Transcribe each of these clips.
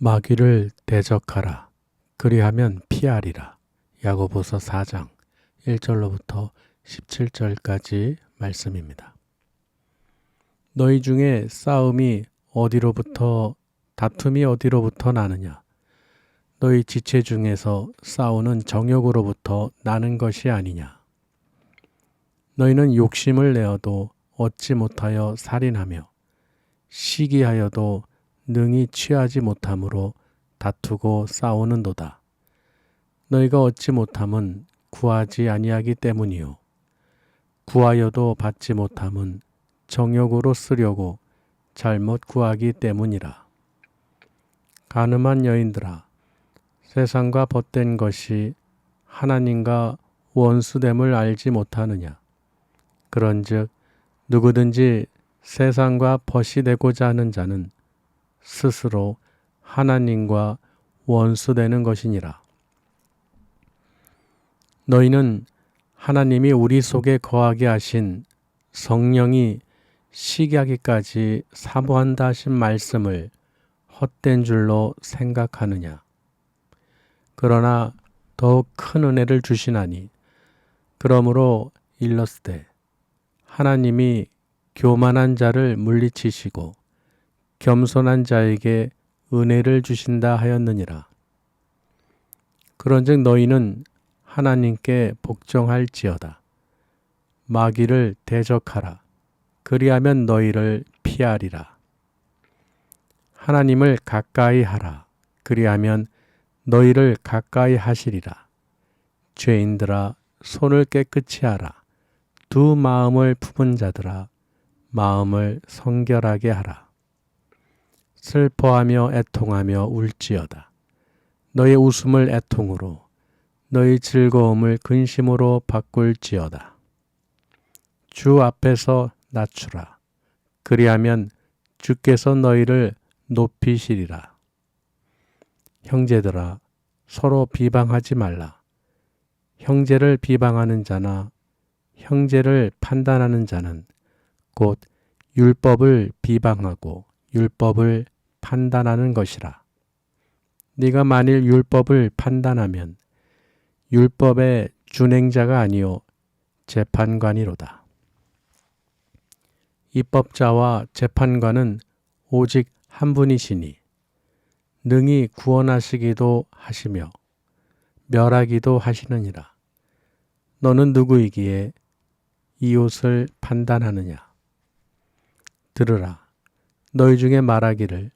마귀를 대적하라. 그리하면 피하리라. 야고보서 4장 1절로부터 17절까지 말씀입니다. 너희 중에 다툼이 어디로부터 나느냐? 너희 지체 중에서 싸우는 정욕으로부터 나는 것이 아니냐? 너희는 욕심을 내어도 얻지 못하여 살인하며 시기하여도 능히 취하지 못함으로 다투고 싸우는도다. 너희가 얻지 못함은 구하지 아니하기 때문이요. 구하여도 받지 못함은 정욕으로 쓰려고 잘못 구하기 때문이라. 가늠한 여인들아, 세상과 벗된 것이 하나님과 원수됨을 알지 못하느냐? 그런즉 누구든지 세상과 벗이 되고자 하는 자는 스스로 하나님과 원수되는 것이니라. 너희는 하나님이 우리 속에 거하게 하신 성령이 시기하기까지 사모한다 하신 말씀을 헛된 줄로 생각하느냐? 그러나 더욱 큰 은혜를 주시나니 그러므로 일렀으되 하나님이 교만한 자를 물리치시고 겸손한 자에게 은혜를 주신다 하였느니라. 그런즉 너희는 하나님께 복종할지어다. 마귀를 대적하라. 그리하면 너희를 피하리라. 하나님을 가까이 하라. 그리하면 너희를 가까이 하시리라. 죄인들아, 손을 깨끗이 하라. 두 마음을 품은 자들아, 마음을 성결하게 하라. 슬퍼하며 애통하며 울지어다. 너희 웃음을 애통으로, 너희 즐거움을 근심으로 바꿀지어다. 주 앞에서 낮추라. 그리하면 주께서 너희를 높이시리라. 형제들아, 서로 비방하지 말라. 형제를 비방하는 자나 형제를 판단하는 자는 곧 율법을 비방하고 율법을 판단하는 것이라. 네가 만일 율법을 판단하면 율법의 준행자가 아니요 재판관이로다. 입법자와 재판관은 오직 한 분이시니 능히 구원하시기도 하시며 멸하기도 하시느니라. 너는 누구이기에 이웃을 판단하느냐? 들으라. 너희 중에 말하기를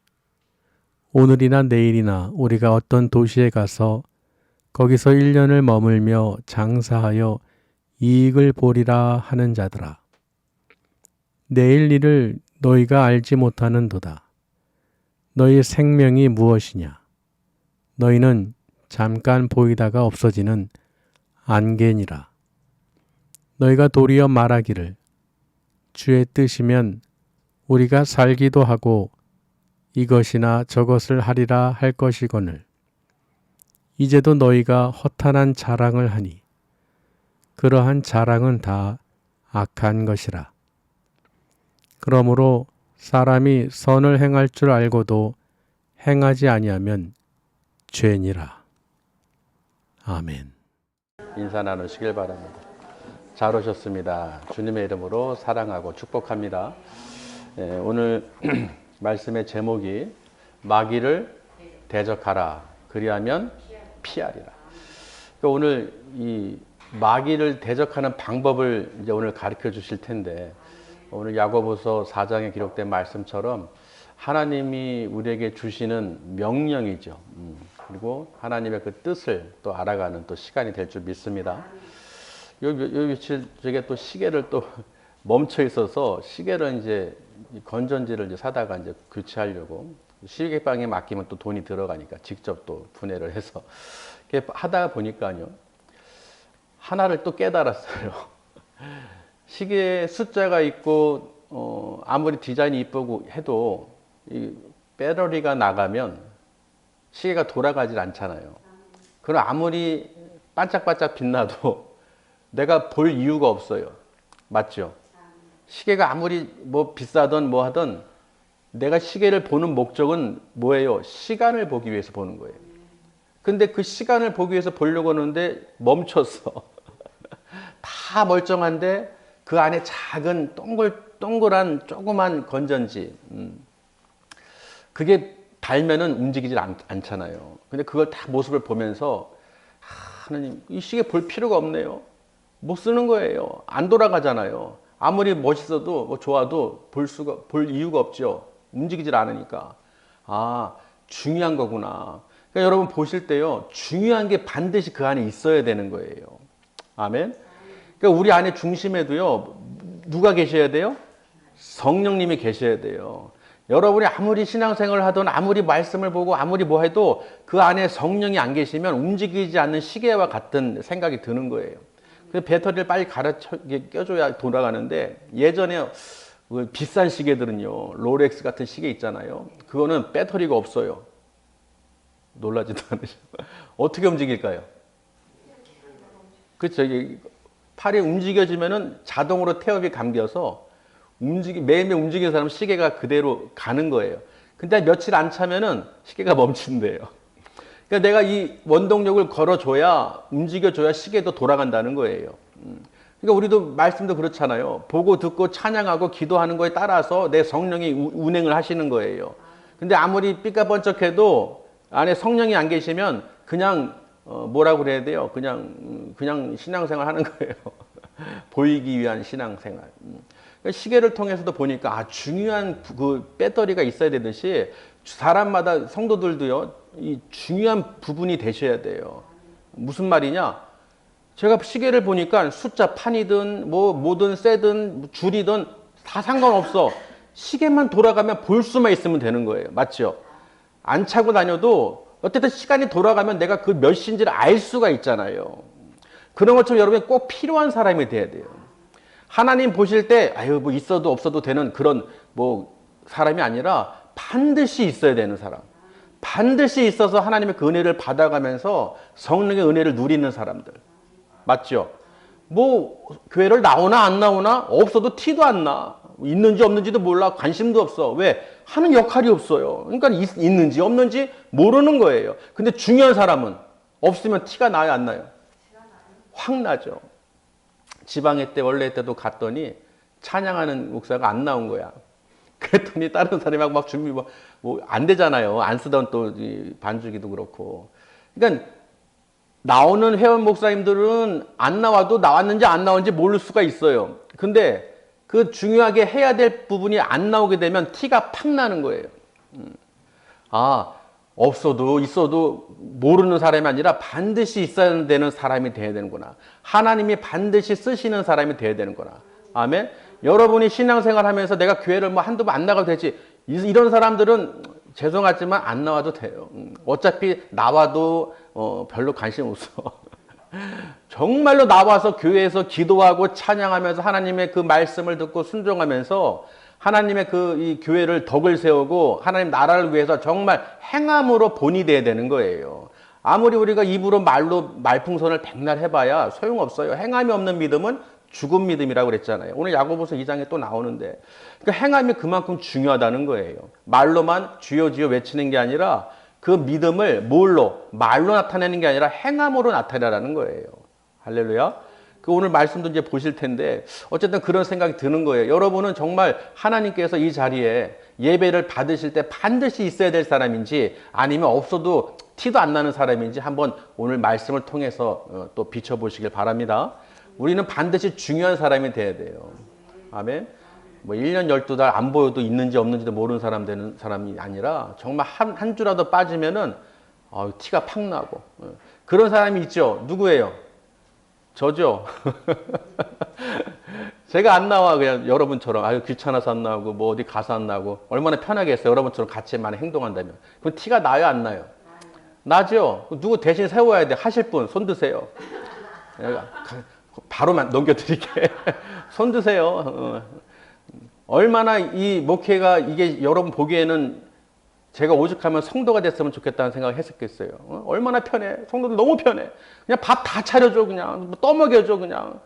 오늘이나 내일이나 우리가 어떤 도시에 가서 거기서 1년을 머물며 장사하여 이익을 보리라 하는 자들아. 내일 일을 너희가 알지 못하는도다. 너희 생명이 무엇이냐? 너희는 잠깐 보이다가 없어지는 안개니라. 너희가 도리어 말하기를 주의 뜻이면 우리가 살기도 하고 이것이나 저것을 하리라 할 것이거늘 이제도 너희가 허탄한 자랑을 하니 그러한 자랑은 다 악한 것이라. 그러므로 사람이 선을 행할 줄 알고도 행하지 아니하면 죄니라. 아멘. 인사 나누시길 바랍니다. 잘 오셨습니다. 주님의 이름으로 사랑하고 축복합니다. 오늘 말씀의 제목이 마귀를 대적하라. 그리하면 피하리라. 오늘 이 마귀를 대적하는 방법을 이제 오늘 가르쳐 주실 텐데 오늘 야고보서 4장에 기록된 말씀처럼 하나님이 우리에게 주시는 명령이죠. 그리고 하나님의 그 뜻을 또 알아가는 또 시간이 될 줄 믿습니다. 요 며칠 저게 또 시계를 또 멈춰 있어서 시계를 이제 건전지를 이제 사다가 이제 교체하려고 시계방에 맡기면 또 돈이 들어가니까 직접 또 분해를 해서 이렇게 하다 보니까요. 하나를 또 깨달았어요. 시계에 숫자가 있고 아무리 디자인이 이쁘고 해도 이 배터리가 나가면 시계가 돌아가질 않잖아요. 그럼 아무리 반짝반짝 빛나도 내가 볼 이유가 없어요. 맞죠? 시계가 아무리 뭐 비싸든 뭐 하든 내가 시계를 보는 목적은 뭐예요? 시간을 보기 위해서 보는 거예요. 근데 그 시간을 보기 위해서 보려고 하는데 멈췄어. 다 멀쩡한데 그 안에 작은 동글동글한 조그만 건전지. 그게 달면은 움직이질 않잖아요. 근데 그걸 다 모습을 보면서 하나님, 이 시계 볼 필요가 없네요. 못 쓰는 거예요. 안 돌아가잖아요. 아무리 멋있어도 뭐 좋아도 볼 이유가 없죠. 움직이질 않으니까. 아, 중요한 거구나. 그러니까 여러분 보실 때요, 중요한 게 반드시 그 안에 있어야 되는 거예요. 아멘. 그러니까 우리 안에 중심에도요, 누가 계셔야 돼요? 성령님이 계셔야 돼요. 여러분이 아무리 신앙생활을 하든 아무리 말씀을 보고 아무리 뭐 해도 그 안에 성령이 안 계시면 움직이지 않는 시계와 같은 생각이 드는 거예요. 그래서 배터리를 빨리 껴줘야 돌아가는데, 예전에 비싼 시계들은요, 롤렉스 같은 시계 있잖아요. 그거는 배터리가 없어요. 놀라지도 않으셔. 어떻게 움직일까요? 그렇죠. 팔이 움직여지면은 자동으로 태엽이 감겨서 매일매일 움직이는 사람은 시계가 그대로 가는 거예요. 근데 며칠 안 차면은 시계가 멈춘대요. 그러니까 내가 이 원동력을 걸어줘야, 움직여줘야 시계도 돌아간다는 거예요. 그러니까 우리도 말씀도 그렇잖아요. 보고 듣고 찬양하고 기도하는 거에 따라서 내 성령이 운행을 하시는 거예요. 근데 아무리 삐까번쩍해도 안에 성령이 안 계시면 그냥 뭐라고 그래야 돼요? 그냥 신앙생활 하는 거예요. 보이기 위한 신앙생활. 시계를 통해서도 보니까 중요한 그 배터리가 있어야 되듯이 사람마다 성도들도요, 이 중요한 부분이 되셔야 돼요. 무슨 말이냐? 제가 시계를 보니까 숫자 판이든 뭐든 세든 줄이든 다 상관없어. 시계만 돌아가면 볼 수만 있으면 되는 거예요. 맞죠? 안 차고 다녀도 어쨌든 시간이 돌아가면 내가 그 몇 시인지를 알 수가 있잖아요. 그런 것처럼 여러분이 꼭 필요한 사람이 돼야 돼요. 하나님 보실 때 뭐 있어도 없어도 되는 그런 사람이 아니라 반드시 있어야 되는 사람. 반드시 있어서 하나님의 그 은혜를 받아가면서 성령의 은혜를 누리는 사람들. 맞죠? 교회를 나오나 안 나오나 없어도 티도 안 나. 있는지 없는지도 몰라. 관심도 없어. 왜? 하는 역할이 없어요. 그러니까 있는지 없는지 모르는 거예요. 근데 중요한 사람은 없으면 티가 나요, 안 나요? 확 나죠. 지방회 때 원래 때도 갔더니 찬양하는 목사가 안 나온 거야. 그랬더니 다른 사람이 막 준비 안 되잖아요. 안 쓰던 또 반주기도 그렇고. 그러니까 나오는 회원 목사님들은 안 나와도 나왔는지 안 나왔는지 모를 수가 있어요. 근데 그 중요하게 해야 될 부분이 안 나오게 되면 티가 팍 나는 거예요. 없어도 있어도 모르는 사람이 아니라 반드시 있어야 되는 사람이 돼야 되는구나. 하나님이 반드시 쓰시는 사람이 돼야 되는구나. 아멘. 여러분이 신앙생활 하면서 내가 교회를 한두 번 안 나가도 되지. 이런 사람들은 죄송하지만 안 나와도 돼요. 어차피 나와도 별로 관심 없어. 정말로 나와서 교회에서 기도하고 찬양하면서 하나님의 그 말씀을 듣고 순종하면서 하나님의 이 교회를 덕을 세우고 하나님 나라를 위해서 정말 행함으로 본이 돼야 되는 거예요. 아무리 우리가 입으로 말풍선을 백날 해봐야 소용없어요. 행함이 없는 믿음은 죽은 믿음이라고 그랬잖아요. 오늘 야고보서 2장에 또 나오는데, 그러니까 행함이 그만큼 중요하다는 거예요. 말로만 주여 주여 외치는 게 아니라 그 믿음을 말로 나타내는 게 아니라 행함으로 나타내라는 거예요. 할렐루야. 오늘 말씀도 이제 보실 텐데 어쨌든 그런 생각이 드는 거예요. 여러분은 정말 하나님께서 이 자리에 예배를 받으실 때 반드시 있어야 될 사람인지 아니면 없어도 티도 안 나는 사람인지 한번 오늘 말씀을 통해서 또 비춰보시길 바랍니다. 우리는 반드시 중요한 사람이 돼야 돼요. 아멘. 1년 12달 안 보여도 있는지 없는지도 모르는 사람 되는 사람이 아니라 정말 한 주라도 빠지면은 티가 팍 나고 그런 사람이 있죠. 누구예요? 저죠. 제가 안 나와 그냥 여러분처럼 귀찮아서 안 나오고 어디 가서 안 나오고 얼마나 편하겠어요. 여러분처럼 같이 많이 행동한다면. 그럼 티가 나요, 안 나요? 나죠. 누구 대신 세워야 돼. 하실 분 손 드세요. 바로만 넘겨드릴게. 손 드세요. 얼마나 이 목회가 이게 여러분 보기에는 제가 오죽하면 성도가 됐으면 좋겠다는 생각을 했었겠어요. 얼마나 편해. 성도들 너무 편해. 그냥 밥 다 차려줘. 그냥 떠먹여줘. 그냥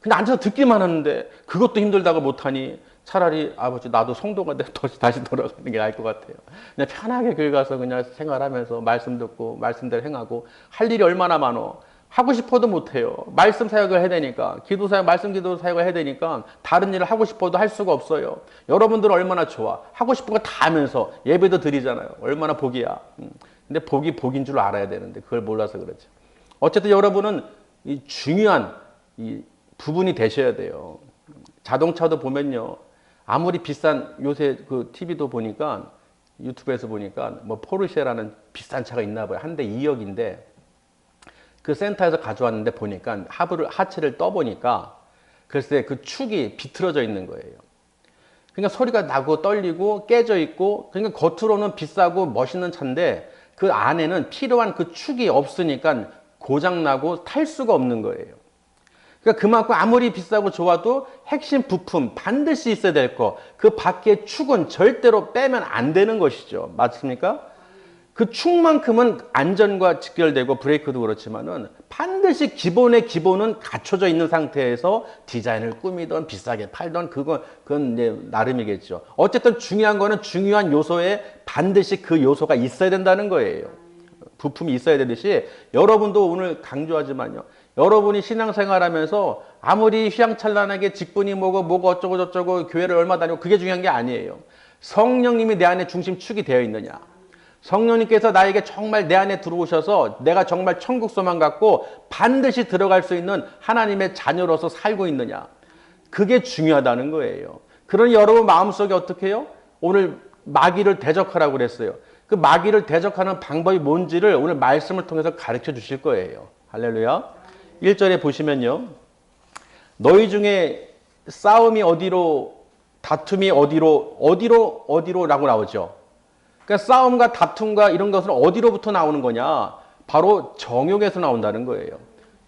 앉아서 듣기만 하는데 그것도 힘들다고 못하니 차라리 아버지 나도 성도가 돼 다시 돌아가는 게 나을 것 같아요. 그냥 편하게 교회 가서 그냥 생활하면서 말씀 듣고 말씀대로 행하고 할 일이 얼마나 많어. 하고 싶어도 못해요. 말씀 사역을 해야 되니까, 기도 사역, 말씀 기도 사역을 해야 되니까 다른 일을 하고 싶어도 할 수가 없어요. 여러분들은 얼마나 좋아. 하고 싶은 거 다 하면서 예배도 드리잖아요. 얼마나 복이야. 근데 복이 복인 줄 알아야 되는데 그걸 몰라서 그렇죠. 어쨌든 여러분은 이 중요한 이 부분이 되셔야 돼요. 자동차도 보면요. 아무리 비싼 요새 그 TV도 보니까 유튜브에서 보니까 뭐 포르쉐라는 비싼 차가 있나 봐요. 한 대 2억인데 그 센터에서 가져왔는데 보니까 하체를 떠보니까 글쎄 그 축이 비틀어져 있는 거예요. 그러니까 소리가 나고 떨리고 깨져 있고 그러니까 겉으로는 비싸고 멋있는 차인데 그 안에는 필요한 그 축이 없으니까 고장나고 탈 수가 없는 거예요. 그러니까 그만큼 아무리 비싸고 좋아도 핵심 부품 반드시 있어야 될 거. 그 밖에 축은 절대로 빼면 안 되는 것이죠. 맞습니까? 그 축만큼은 안전과 직결되고 브레이크도 그렇지만은 반드시 기본의 기본은 갖춰져 있는 상태에서 디자인을 꾸미던 비싸게 팔던 그건 이제 나름이겠죠. 어쨌든 중요한 거는 중요한 요소에 반드시 그 요소가 있어야 된다는 거예요. 부품이 있어야 되듯이 여러분도 오늘 강조하지만요. 여러분이 신앙생활하면서 아무리 휘황찬란하게 직분이 뭐고 어쩌고 저쩌고 교회를 얼마 다니고 그게 중요한 게 아니에요. 성령님이 내 안에 중심축이 되어 있느냐. 성령님께서 나에게 정말 내 안에 들어오셔서 내가 정말 천국 소망 갖고 반드시 들어갈 수 있는 하나님의 자녀로서 살고 있느냐. 그게 중요하다는 거예요. 그러니 여러분 마음속에 어떻게 해요? 오늘 마귀를 대적하라고 그랬어요. 그 마귀를 대적하는 방법이 뭔지를 오늘 말씀을 통해서 가르쳐 주실 거예요. 할렐루야. 1절에 보시면요. 너희 중에 싸움이 어디로, 다툼이 어디로라고 나오죠. 그러니까 싸움과 다툼과 이런 것은 어디로부터 나오는 거냐? 바로 정욕에서 나온다는 거예요.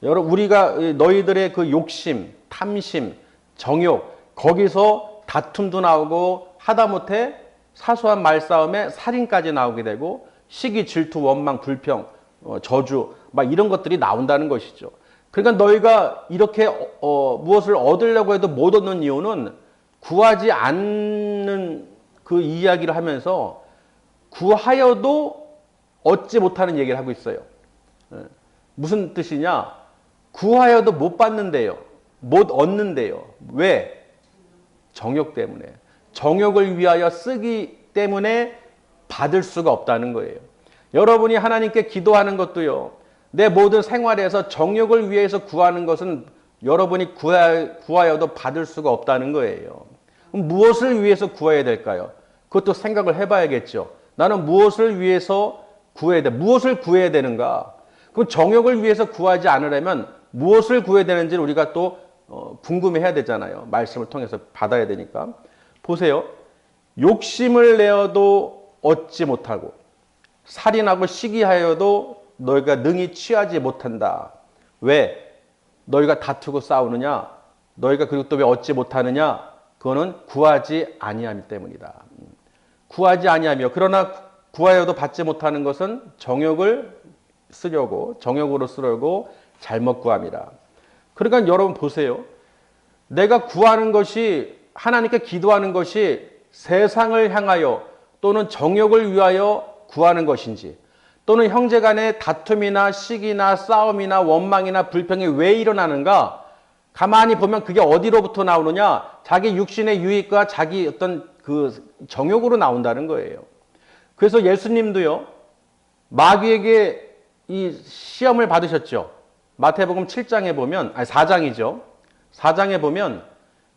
여러분, 우리가 너희들의 그 욕심, 탐심, 정욕, 거기서 다툼도 나오고 하다못해 사소한 말싸움에 살인까지 나오게 되고 시기, 질투, 원망, 불평, 저주 막 이런 것들이 나온다는 것이죠. 그러니까 너희가 이렇게 무엇을 얻으려고 해도 못 얻는 이유는 구하지 않는 그 이야기를 하면서 구하여도 얻지 못하는 얘기를 하고 있어요. 무슨 뜻이냐? 구하여도 못 받는데요. 못 얻는데요. 왜? 정욕 때문에. 정욕을 위하여 쓰기 때문에 받을 수가 없다는 거예요. 여러분이 하나님께 기도하는 것도요. 내 모든 생활에서 정욕을 위해서 구하는 것은 여러분이 구하여도 받을 수가 없다는 거예요. 그럼 무엇을 위해서 구해야 될까요? 그것도 생각을 해봐야겠죠. 나는 무엇을 위해서 구해야 돼? 무엇을 구해야 되는가? 그럼 정욕을 위해서 구하지 않으려면 무엇을 구해야 되는지를 우리가 또 궁금해해야 되잖아요. 말씀을 통해서 받아야 되니까. 보세요. 욕심을 내어도 얻지 못하고 살인하고 시기하여도 너희가 능히 취하지 못한다. 왜? 너희가 다투고 싸우느냐? 너희가 그리고 또 왜 얻지 못하느냐? 그거는 구하지 아니함 때문이다. 구하지 아니하며 그러나 구하여도 받지 못하는 것은 정욕을 쓰려고 정욕으로 쓰려고 잘못 구함이라. 그러니까 여러분 보세요. 내가 구하는 것이 하나님께 기도하는 것이 세상을 향하여 또는 정욕을 위하여 구하는 것인지 또는 형제간의 다툼이나 시기나 싸움이나 원망이나 불평이 왜 일어나는가? 가만히 보면 그게 어디로부터 나오느냐? 자기 육신의 유익과 자기 어떤 그 정욕으로 나온다는 거예요. 그래서 예수님도요. 마귀에게 이 시험을 받으셨죠. 마태복음 7장에 보면 4장이죠. 4장에 보면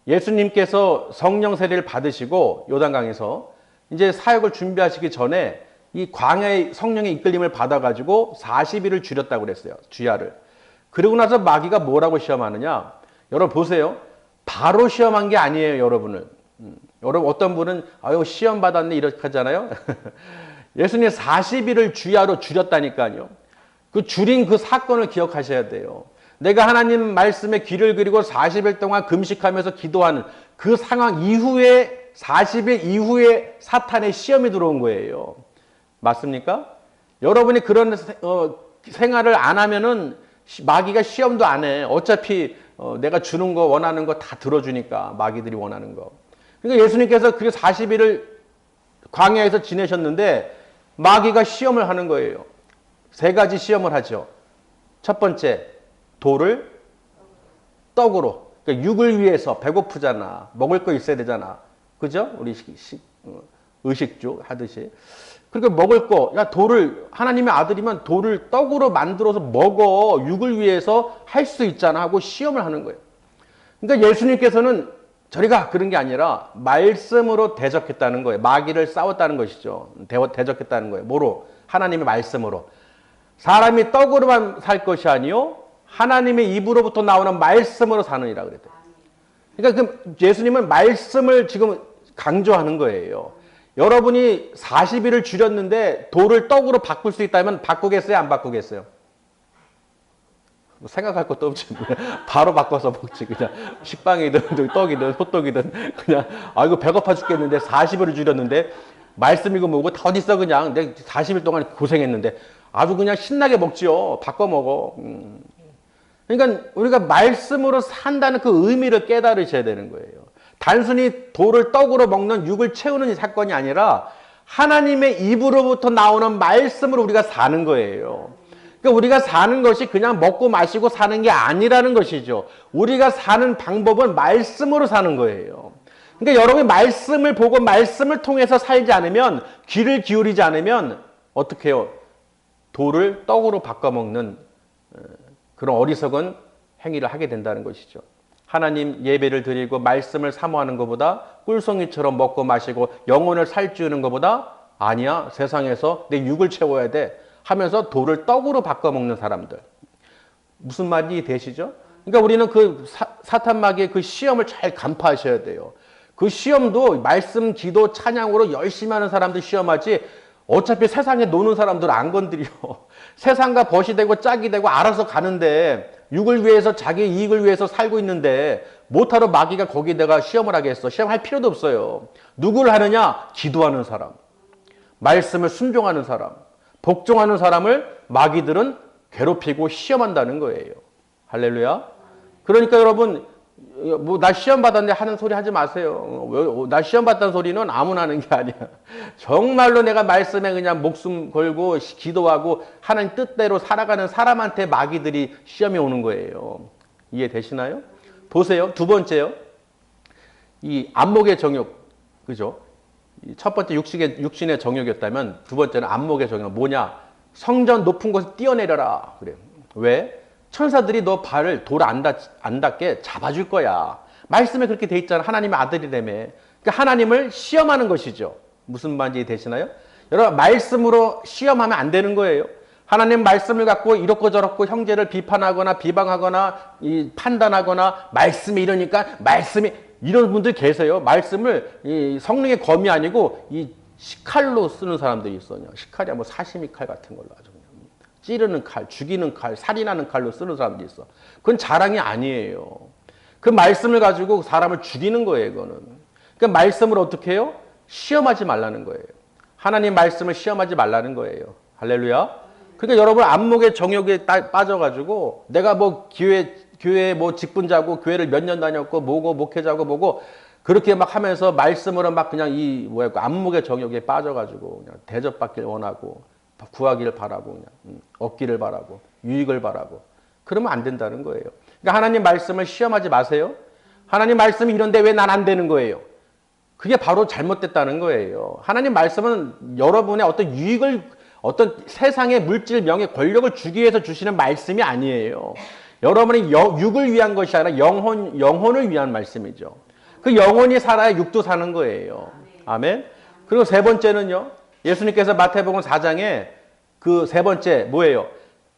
예수님께서 성령 세례를 받으시고 요단강에서 이제 사역을 준비하시기 전에 이 광야의 성령의 이끌림을 받아가지고 40일을 줄였다고 그랬어요. 주야를. 그러고 나서 마귀가 뭐라고 시험하느냐? 여러분 보세요. 바로 시험한 게 아니에요, 여러분을. 여러분 어떤 분은 아유 시험 받았네 이렇게 하잖아요. 예수님 40일을 주야로 줄였다니까요. 그 줄인 그 사건을 기억하셔야 돼요. 내가 하나님 말씀에 귀를 기울이고 40일 동안 금식하면서 기도하는 그 상황 이후에 40일 이후에 사탄의 시험이 들어온 거예요. 맞습니까? 여러분이 그런 생활을 안 하면은 마귀가 시험도 안 해. 어차피 내가 주는 거 원하는 거 다 들어주니까 마귀들이 원하는 거. 그러니까 예수님께서 그 40일을 광야에서 지내셨는데 마귀가 시험을 하는 거예요. 세 가지 시험을 하죠. 첫 번째, 돌을 떡으로. 그러니까 육을 위해서 배고프잖아. 먹을 거 있어야 되잖아. 그죠? 우리 의식주 하듯이. 그러니까 먹을 거, 야, 돌을, 하나님의 아들이면 돌을 떡으로 만들어서 먹어. 육을 위해서 할 수 있잖아. 하고 시험을 하는 거예요. 그러니까 예수님께서는 저리가 그런 게 아니라 말씀으로 대적했다는 거예요. 마귀를 싸웠다는 것이죠. 대적했다는 거예요. 뭐로? 하나님의 말씀으로. 사람이 떡으로만 살 것이 아니요 하나님의 입으로부터 나오는 말씀으로 사느니라 그랬대요. 그러니까 예수님은 말씀을 지금 강조하는 거예요. 여러분이 40일을 줄였는데 돌을 떡으로 바꿀 수 있다면 바꾸겠어요? 안 바꾸겠어요? 생각할 것도 없지. 바로 바꿔서 먹지. 그냥 식빵이든 떡이든 호떡이든 그냥 이거 배고파 죽겠는데 40일을 줄였는데 말씀 이거 뭐고 다 어딨어 그냥. 내가 40일 동안 고생했는데 아주 그냥 신나게 먹지요. 바꿔 먹어. 그러니까 우리가 말씀으로 산다는 그 의미를 깨달으셔야 되는 거예요. 단순히 돌을 떡으로 먹는 육을 채우는 사건이 아니라 하나님의 입으로부터 나오는 말씀으로 우리가 사는 거예요. 그러니까 우리가 사는 것이 그냥 먹고 마시고 사는 게 아니라는 것이죠. 우리가 사는 방법은 말씀으로 사는 거예요. 그러니까 여러분이 말씀을 보고 말씀을 통해서 살지 않으면, 귀를 기울이지 않으면 어떻게 해요? 돌을 떡으로 바꿔먹는 그런 어리석은 행위를 하게 된다는 것이죠. 하나님 예배를 드리고 말씀을 사모하는 것보다 꿀송이처럼 먹고 마시고 영혼을 살찌우는 것보다 아니야, 세상에서 내 육을 채워야 돼 하면서 돌을 떡으로 바꿔먹는 사람들. 무슨 말이 되시죠? 그러니까 우리는 그 사탄 마귀의 그 시험을 잘 간파하셔야 돼요. 그 시험도 말씀, 기도, 찬양으로 열심히 하는 사람들 시험하지 어차피 세상에 노는 사람들 안 건드려. 세상과 벗이 되고 짝이 되고 알아서 가는데 육을 위해서 자기 이익을 위해서 살고 있는데 못하러 마귀가 거기다가 시험을 하겠어. 시험할 필요도 없어요. 누구를 하느냐? 기도하는 사람, 말씀을 순종하는 사람, 복종하는 사람을 마귀들은 괴롭히고 시험한다는 거예요. 할렐루야. 그러니까 여러분 뭐 나 시험 받았는데 하는 소리 하지 마세요. 나 시험 받던 소리는 아무나 하는 게 아니야. 정말로 내가 말씀에 그냥 목숨 걸고 기도하고 하나님 뜻대로 살아가는 사람한테 마귀들이 시험이 오는 거예요. 이해되시나요? 보세요. 두 번째요. 이 안목의 정욕. 그죠? 첫 번째 육신의 정욕이었다면 두 번째는 안목의 정욕. 뭐냐? 성전 높은 곳에 뛰어내려라. 그래요. 왜? 천사들이 너 발을 돌 안 닿게 잡아줄 거야. 말씀에 그렇게 돼 있잖아. 하나님의 아들이라며. 그러니까 하나님을 시험하는 것이죠. 무슨 말인지 되시나요? 여러분, 말씀으로 시험하면 안 되는 거예요. 하나님 말씀을 갖고 이렇고 저렇고 형제를 비판하거나 비방하거나 판단하거나 말씀이 이러니까 말씀이 이런 분들 계세요. 말씀을 이 성령의 검이 아니고 이 식칼로 쓰는 사람들이 있어요. 식칼이야 뭐 사시미 칼 같은 걸로 아주. 찌르는 칼, 죽이는 칼, 살인하는 칼로 쓰는 사람들이 있어. 그건 자랑이 아니에요. 그 말씀을 가지고 사람을 죽이는 거예요, 그거는. 그 말씀을 어떻게 해요? 시험하지 말라는 거예요. 하나님 말씀을 시험하지 말라는 거예요. 할렐루야. 그러니까 여러분 안목의 정욕에 빠져가지고 내가 뭐 교회 뭐 직분자고 교회를 몇 년 다녔고 뭐고 목회자고 뭐고 그렇게 막 하면서 말씀으로 막 그냥 안목의 정욕에 빠져가지고 그냥 대접받길 원하고 구하기를 바라고 그냥 얻기를 바라고 유익을 바라고 그러면 안 된다는 거예요. 그러니까 하나님 말씀을 시험하지 마세요. 하나님 말씀이 이런데 왜 난 안 되는 거예요? 그게 바로 잘못됐다는 거예요. 하나님 말씀은 여러분의 어떤 유익을 어떤 세상의 물질, 명예, 권력을 주기 위해서 주시는 말씀이 아니에요. 여러분의 육을 위한 것이 아니라 영혼을 위한 말씀이죠. 그 영혼이 살아야 육도 사는 거예요. 아멘. 그리고 세 번째는요. 예수님께서 마태복음 4장에 그 세 번째 뭐예요?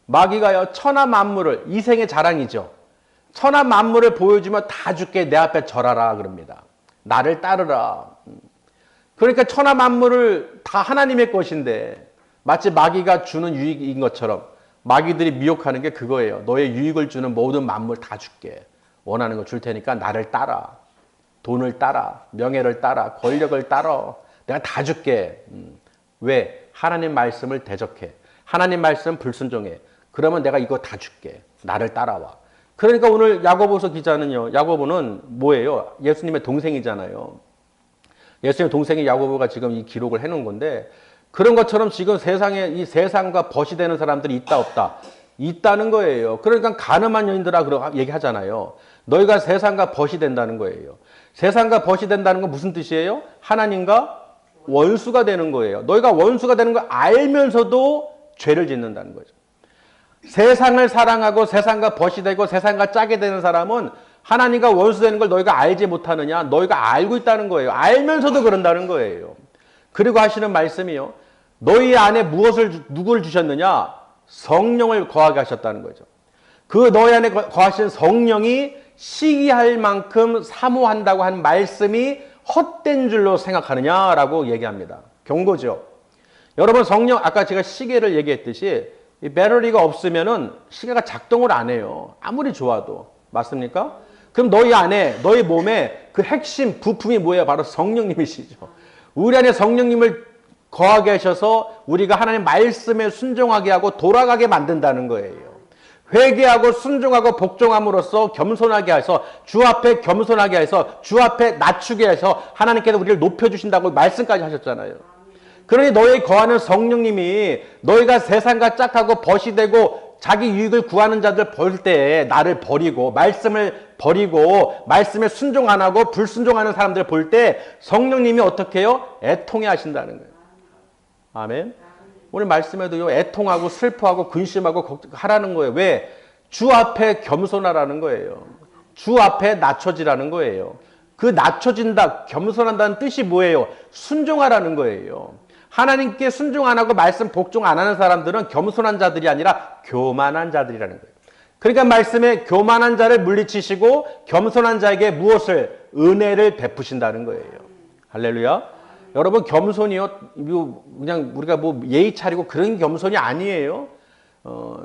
마귀가요 천하 만물을 이생의 자랑이죠. 천하 만물을 보여주면 다 죽게 내 앞에 절하라 그럽니다. 나를 따르라. 그러니까 천하 만물을 다 하나님의 것인데 마치 마귀가 주는 유익인 것처럼 마귀들이 미혹하는 게 그거예요. 너의 유익을 주는 모든 만물 다 줄게. 원하는 거 줄 테니까 나를 따라. 돈을 따라. 명예를 따라. 권력을 따라. 내가 다 줄게. 왜? 하나님 말씀을 대적해. 하나님 말씀 불순종해. 그러면 내가 이거 다 줄게. 나를 따라와. 그러니까 오늘 야고보서 기자는요. 야고보는 뭐예요? 예수님의 동생이잖아요. 예수님의 동생이 야고보가 지금 이 기록을 해놓은 건데, 그런 것처럼 지금 세상에 이 세상과 벗이 되는 사람들이 있다 없다? 있다는 거예요. 그러니까 가늠한 여인들아 그러고 얘기하잖아요. 너희가 세상과 벗이 된다는 거예요. 세상과 벗이 된다는 건 무슨 뜻이에요? 하나님과 원수가 되는 거예요. 너희가 원수가 되는 걸 알면서도 죄를 짓는다는 거죠. 세상을 사랑하고 세상과 벗이 되고 세상과 짜게 되는 사람은 하나님과 원수 되는 걸 너희가 알지 못하느냐? 너희가 알고 있다는 거예요. 알면서도 그런다는 거예요. 그리고 하시는 말씀이요. 너희 안에 누구를 주셨느냐? 성령을 거하게 하셨다는 거죠. 그 너희 안에 거하신 성령이 시기할 만큼 사모한다고 한 말씀이 헛된 줄로 생각하느냐라고 얘기합니다. 경고죠. 여러분 성령, 아까 제가 시계를 얘기했듯이 이 배터리가 없으면은 시계가 작동을 안 해요. 아무리 좋아도. 맞습니까? 그럼 너희 안에, 너희 몸에 그 핵심 부품이 뭐예요? 바로 성령님이시죠. 우리 안에 성령님을 거하게 하셔서 우리가 하나님 말씀에 순종하게 하고 돌아가게 만든다는 거예요. 회개하고 순종하고 복종함으로써 겸손하게 해서 주 앞에 겸손하게 해서 주 앞에 낮추게 해서 하나님께서 우리를 높여주신다고 말씀까지 하셨잖아요. 그러니 너희 거하는 성령님이 너희가 세상과 짝하고 벗이 되고 자기 유익을 구하는 자들 볼 때 나를 버리고 말씀을 버리고 말씀에 순종 안 하고 불순종하는 사람들 볼 때 성령님이 어떻게 해요? 애통해 하신다는 거예요. 아멘. 오늘 말씀에도요, 애통하고 슬퍼하고 근심하고 하라는 거예요. 왜? 주 앞에 겸손하라는 거예요. 주 앞에 낮춰지라는 거예요. 그 낮춰진다, 겸손한다는 뜻이 뭐예요? 순종하라는 거예요. 하나님께 순종 안 하고 말씀 복종 안 하는 사람들은 겸손한 자들이 아니라 교만한 자들이라는 거예요. 그러니까 말씀에 교만한 자를 물리치시고 겸손한 자에게 무엇을? 은혜를 베푸신다는 거예요. 할렐루야. 여러분 겸손이요, 그냥 우리가 뭐 예의 차리고 그런 겸손이 아니에요.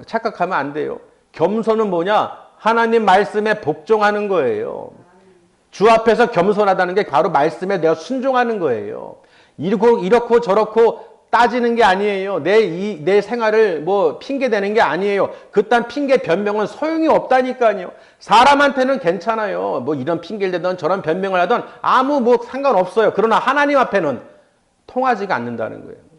착각하면 안 돼요. 겸손은 뭐냐? 하나님 말씀에 복종하는 거예요. 주 앞에서 겸손하다는 게 바로 말씀에 내가 순종하는 거예요. 이렇고 저렇고 따지는 게 아니에요. 내 생활을 뭐 핑계 대는 게 아니에요. 그딴 핑계 변명은 소용이 없다니까요. 사람한테는 괜찮아요. 뭐 이런 핑계를 대든 저런 변명을 하든 아무 뭐 상관없어요. 그러나 하나님 앞에는 통하지가 않는다는 거예요.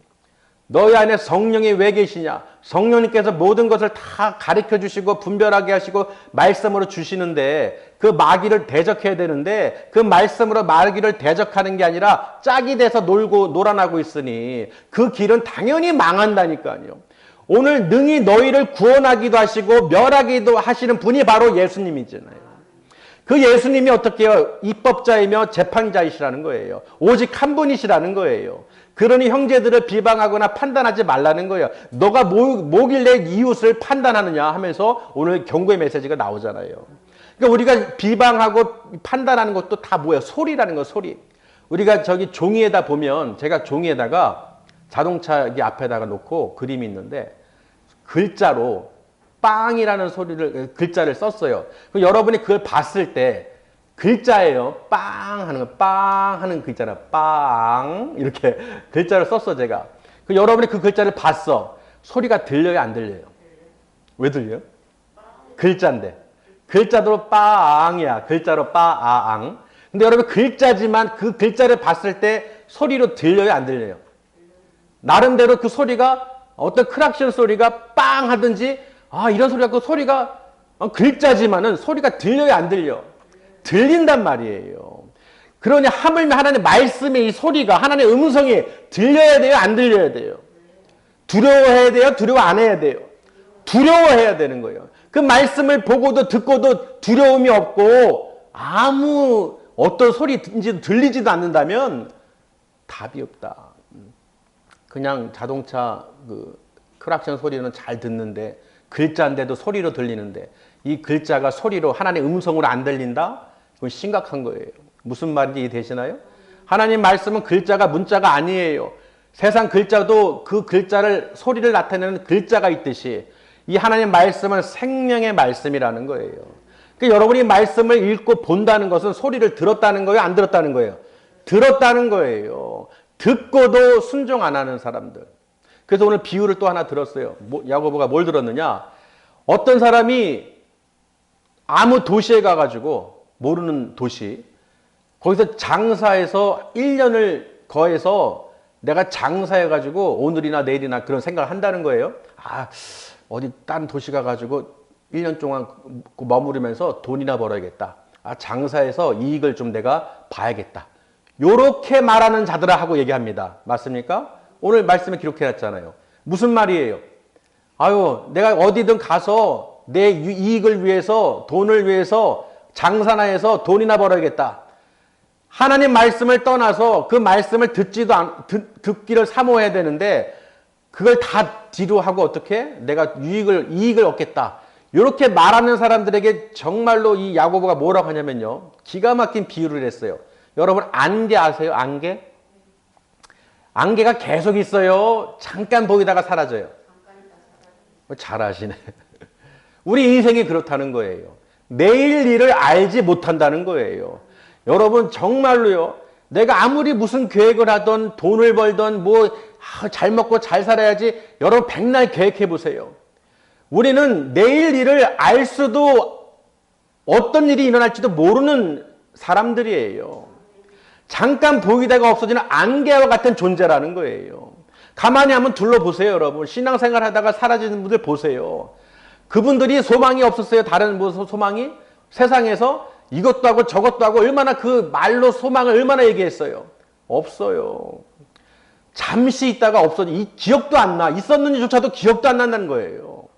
너희 안에 성령이 왜 계시냐? 성령님께서 모든 것을 다 가르쳐 주시고 분별하게 하시고 말씀으로 주시는데 그 마귀를 대적해야 되는데 그 말씀으로 마귀를 대적하는 게 아니라 짝이 돼서 놀아나고 있으니 그 길은 당연히 망한다니까요. 오늘 능히 너희를 구원하기도 하시고 멸하기도 하시는 분이 바로 예수님이잖아요. 그 예수님이 어떻게 해요? 입법자이며 재판자이시라는 거예요. 오직 한 분이시라는 거예요. 그러니 형제들을 비방하거나 판단하지 말라는 거예요. 너가 뭐길래 이웃을 판단하느냐 하면서 오늘 경고의 메시지가 나오잖아요. 그러니까 우리가 비방하고 판단하는 것도 다 뭐예요? 소리라는 거, 소리. 우리가 저기 종이에다 보면 제가 종이에다가 자동차 앞에다가 놓고 그림이 있는데 글자로 빵이라는 글자를 썼어요. 그럼 여러분이 그걸 봤을 때 글자예요. 빵 하는 거, 빵 하는 글자나 빵 이렇게 글자를 썼어 제가. 그 여러분이 그 글자를 봤어. 소리가 들려요, 안 들려요? 왜 들려요? 글자인데. 글자도 빵이야. 글자로 빠앙. 근데 여러분 글자지만 그 글자를 봤을 때 소리로 들려요, 안 들려요? 나름대로 그 소리가 어떤 크락션 소리가 빵 하든지 이런 소리가 그 소리가 글자지만은 소리가 들려요, 안 들려? 들린단 말이에요. 그러니 하물며 하나님의 말씀의 이 소리가 하나님의 음성이 들려야 돼요, 안 들려야 돼요? 두려워해야 돼요, 두려워 안 해야 돼요? 두려워해야 되는 거예요. 그 말씀을 보고도 듣고도 두려움이 없고 아무 어떤 소리인지도 들리지도 않는다면 답이 없다. 그냥 자동차 크락션 소리는 잘 듣는데 글자인데도 소리로 들리는데 이 글자가 소리로 하나님의 음성으로 안 들린다? 그건 심각한 거예요. 무슨 말인지 이해되시나요? 하나님 말씀은 글자가 문자가 아니에요. 세상 글자도 그 글자를 소리를 나타내는 글자가 있듯이 이 하나님 말씀은 생명의 말씀이라는 거예요. 그러니까 여러분이 말씀을 읽고 본다는 것은 소리를 들었다는 거예요? 안 들었다는 거예요? 들었다는 거예요. 듣고도 순종 안 하는 사람들. 그래서 오늘 비유를 또 하나 들었어요. 야고보가 뭘 들었느냐? 어떤 사람이 아무 도시에 가가지고 모르는 도시 거기서 장사해서 1년을 거해서 내가 장사해가지고 오늘이나 내일이나 그런 생각을 한다는 거예요. 아, 어디 딴 도시 가가지고 1년 동안 머무르면서 돈이나 벌어야겠다. 아, 장사해서 이익을 좀 내가 봐야겠다. 요렇게 말하는 자들아 하고 얘기합니다. 맞습니까? 오늘 말씀에 기록해놨잖아요. 무슨 말이에요? 아유, 내가 어디든 가서 내 이익을 위해서, 돈을 위해서 장사나 해서 돈이나 벌어야겠다. 하나님 말씀을 떠나서 그 말씀을 듣기를 사모해야 되는데 그걸 다 뒤로 하고 어떻게? 내가 이익을 얻겠다. 이렇게 말하는 사람들에게 정말로 이 야고보가 뭐라고 하냐면요. 기가 막힌 비유를 했어요. 여러분 안개 아세요? 안개? 안개가 계속 있어요. 잠깐 보이다가 사라져요. 잘 아시네. 우리 인생이 그렇다는 거예요. 내일 일을 알지 못한다는 거예요. 여러분 정말로요. 내가 아무리 무슨 계획을 하던 돈을 벌던 잘 먹고 잘 살아야지 여러분 백날 계획해 보세요. 우리는 내일 일을 알 수도 어떤 일이 일어날지도 모르는 사람들이에요. 잠깐 보이다가 없어지는 안개와 같은 존재라는 거예요. 가만히 한번 둘러보세요, 여러분. 신앙생활 하다가 사라지는 분들 보세요. 그분들이 소망이 없었어요. 다른 소망이? 세상에서 이것도 하고 저것도 하고 얼마나 그 말로 소망을 얼마나 얘기했어요. 없어요. 잠시 있다가 없어져. 기억도 안 나. 있었는지조차도 기억도 안 난다는 거예요.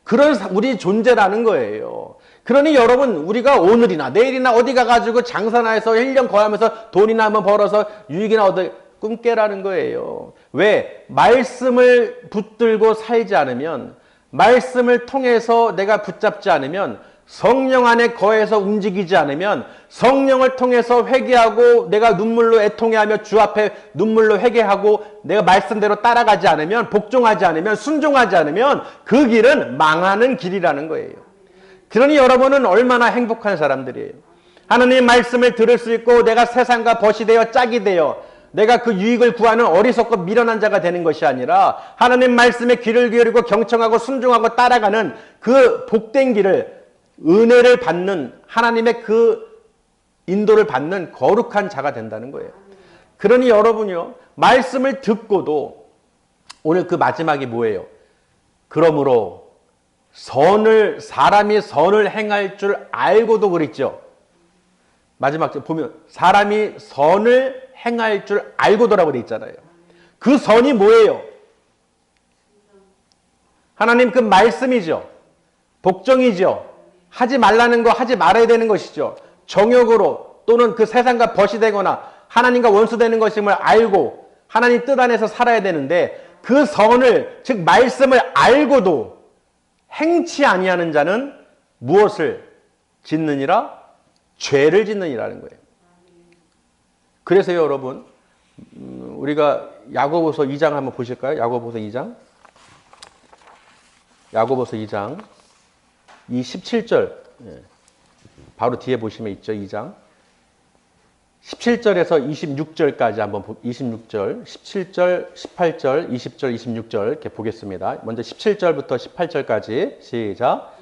그런 우리 존재라는 거예요. 그러니 여러분 우리가 오늘이나 내일이나 어디 가가지고 장사나 해서 1년 거하면서 돈이나 한번 벌어서 유익이나 얻어 꿈깨라는 거예요. 왜? 말씀을 붙들고 살지 않으면, 말씀을 통해서 내가 붙잡지 않으면, 성령 안에 거해서 움직이지 않으면, 성령을 통해서 회개하고 내가 눈물로 애통해하며 주 앞에 눈물로 회개하고 내가 말씀대로 따라가지 않으면, 복종하지 않으면, 순종하지 않으면 그 길은 망하는 길이라는 거예요. 그러니 여러분은 얼마나 행복한 사람들이에요. 하나님의 말씀을 들을 수 있고 내가 세상과 벗이 되어 짝이 되어 내가 그 유익을 구하는 어리석고 미련한 자가 되는 것이 아니라 하나님 말씀에 귀를 기울이고 경청하고 순종하고 따라가는 그 복된 길을, 은혜를 받는, 하나님의 그 인도를 받는 거룩한 자가 된다는 거예요. 그러니 여러분이요, 말씀을 듣고도 오늘 그 마지막이 뭐예요? 그러므로 사람이 선을 행할 줄 알고도 그랬죠. 마지막 보면 사람이 선을 행할 줄 알고도라고 돼 있잖아요. 그 선이 뭐예요? 하나님 그 말씀이죠. 복종이죠. 하지 말라는 거 하지 말아야 되는 것이죠. 정욕으로 또는 그 세상과 벗이 되거나 하나님과 원수되는 것임을 알고 하나님 뜻 안에서 살아야 되는데 그 선을, 즉 말씀을 알고도 행치 아니하는 자는 무엇을 짓느니라? 죄를 짓느니라는 거예요. 그래서 여러분 우리가 야고보서 2장 한번 보실까요? 야고보서 2장. 야고보서 2장 이 17절 바로 뒤에 보시면 있죠. 2장 17절에서 26절까지 한번 26절, 17절, 18절, 20절, 26절 이렇게 보겠습니다. 먼저 17절부터 18절까지 시작.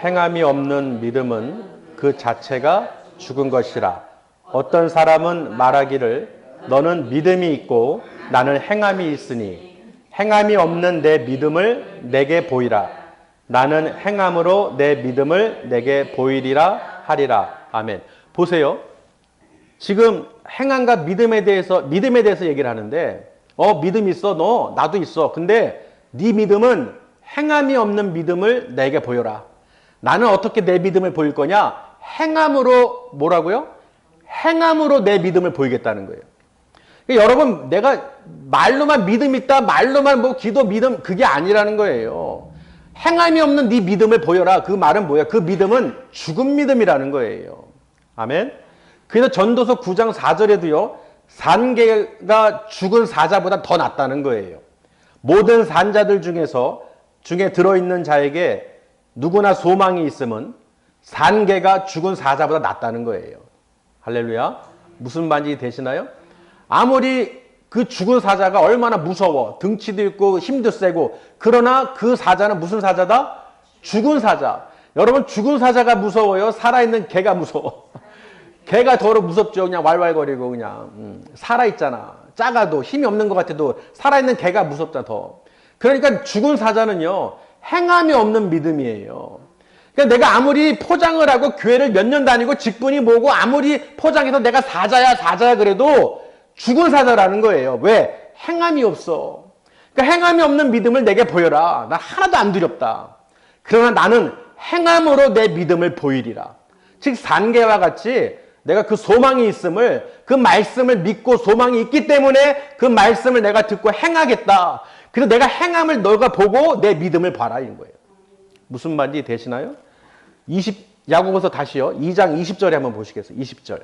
행함이 없는 믿음은 그 자체가 죽은 것이라. 어떤 사람은 말하기를 너는 믿음이 있고 나는 행함이 있으니 행함이 없는 내 믿음을 내게 보이라. 나는 행함으로 내 믿음을 내게 보이리라 하리라. 아멘. 보세요. 지금 행함과 믿음에 대해서 얘기를 하는데 믿음 있어? 너? 나도 있어. 근데 네 믿음은 행함이 없는 믿음을 내게 보여라. 나는 어떻게 내 믿음을 보일 거냐? 행함으로 뭐라고요? 행함으로 내 믿음을 보이겠다는 거예요. 그러니까 여러분 내가 말로만 믿음 있다, 말로만 기도 믿음 그게 아니라는 거예요. 행함이 없는 네 믿음을 보여라. 그 말은 뭐야? 그 믿음은 죽은 믿음이라는 거예요. 아멘. 그래서 전도서 9장 4절에도요. 산개가 죽은 사자보다 더 낫다는 거예요. 모든 산자들 중에 들어있는 자에게 누구나 소망이 있으면 산개가 죽은 사자보다 낫다는 거예요. 할렐루야. 무슨 말인지 되시나요? 아무리 그 죽은 사자가 얼마나 무서워. 등치도 있고 힘도 세고. 그러나 그 사자는 무슨 사자다? 죽은 사자. 여러분 죽은 사자가 무서워요? 살아있는 개가 무서워? 개가 더러 무섭죠. 그냥 왈왈거리고 그냥 살아있잖아. 작아도 힘이 없는 것 같아도 살아있는 개가 무섭다 더. 그러니까 죽은 사자는요. 행함이 없는 믿음이에요. 그러니까 내가 아무리 포장을 하고 교회를 몇 년 다니고 직분이 뭐고 아무리 포장해서 내가 사자야 그래도 죽은 사자라는 거예요. 왜? 행함이 없어. 그러니까 행함이 없는 믿음을 내게 보여라. 난 하나도 안 두렵다. 그러나 나는 행함으로 내 믿음을 보이리라. 즉 산개와 같이 내가 그 소망이 있음을 그 말씀을 믿고 소망이 있기 때문에 그 말씀을 내가 듣고 행하겠다. 그래서 내가 행함을 너가 보고 내 믿음을 봐라 이런 거예요. 무슨 말인지 되시나요? 야고보서 다시요. 2장 20절에 한번 보시겠어요. 20절.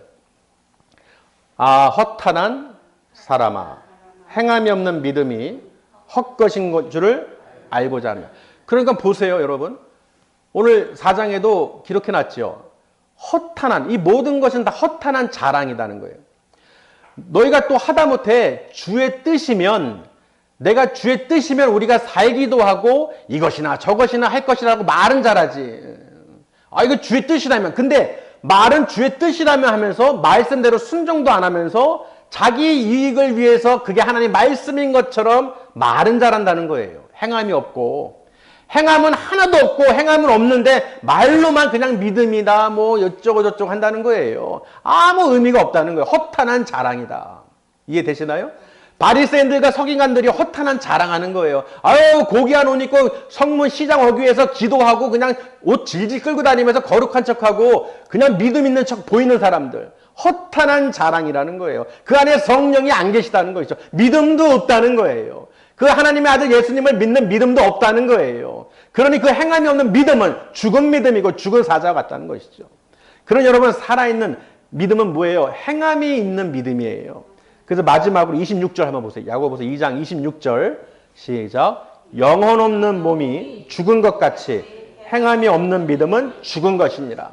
아 허탄한 사람아 행함이 없는 믿음이 헛것인 줄을 알고자 하느냐. 그러니까 보세요 여러분. 오늘 4장에도 기록해놨죠. 허탄한 이 모든 것은 다 허탄한 자랑이라는 거예요. 너희가 또 하다못해 주의 뜻이면 내가 주의 뜻이면 우리가 살기도 하고 이것이나 저것이나 할 것이라고 말은 잘하지. 아 이거 주의 뜻이라면. 근데 말은 주의 뜻이라면 하면서 말씀대로 순종도 안 하면서 자기 이익을 위해서 그게 하나님 말씀인 것처럼 말은 잘한다는 거예요. 행함이 없고. 행함은 하나도 없고 행함은 없는데 말로만 그냥 믿음이다 뭐 어쩌고 저쩌고 한다는 거예요. 아무 의미가 없다는 거예요. 허탄한 자랑이다. 이해되시나요? 바리새인들과 서기관들이 허탄한 자랑하는 거예요. 아유 고귀한 옷 입고 성문 시장 어귀에서 기도하고 그냥 옷 질질 끌고 다니면서 거룩한 척하고 그냥 믿음 있는 척 보이는 사람들. 허탄한 자랑이라는 거예요. 그 안에 성령이 안 계시다는 거죠. 믿음도 없다는 거예요. 그 하나님의 아들 예수님을 믿는 믿음도 없다는 거예요. 그러니 그 행함이 없는 믿음은 죽은 믿음이고 죽은 사자 같다는 것이죠. 그런 여러분 살아있는 믿음은 뭐예요? 행함이 있는 믿음이에요. 그래서 마지막으로 26절 한번 보세요. 야고보서 2장 26절 시작. 영혼 없는 몸이 죽은 것 같이 행함이 없는 믿음은 죽은 것이니라.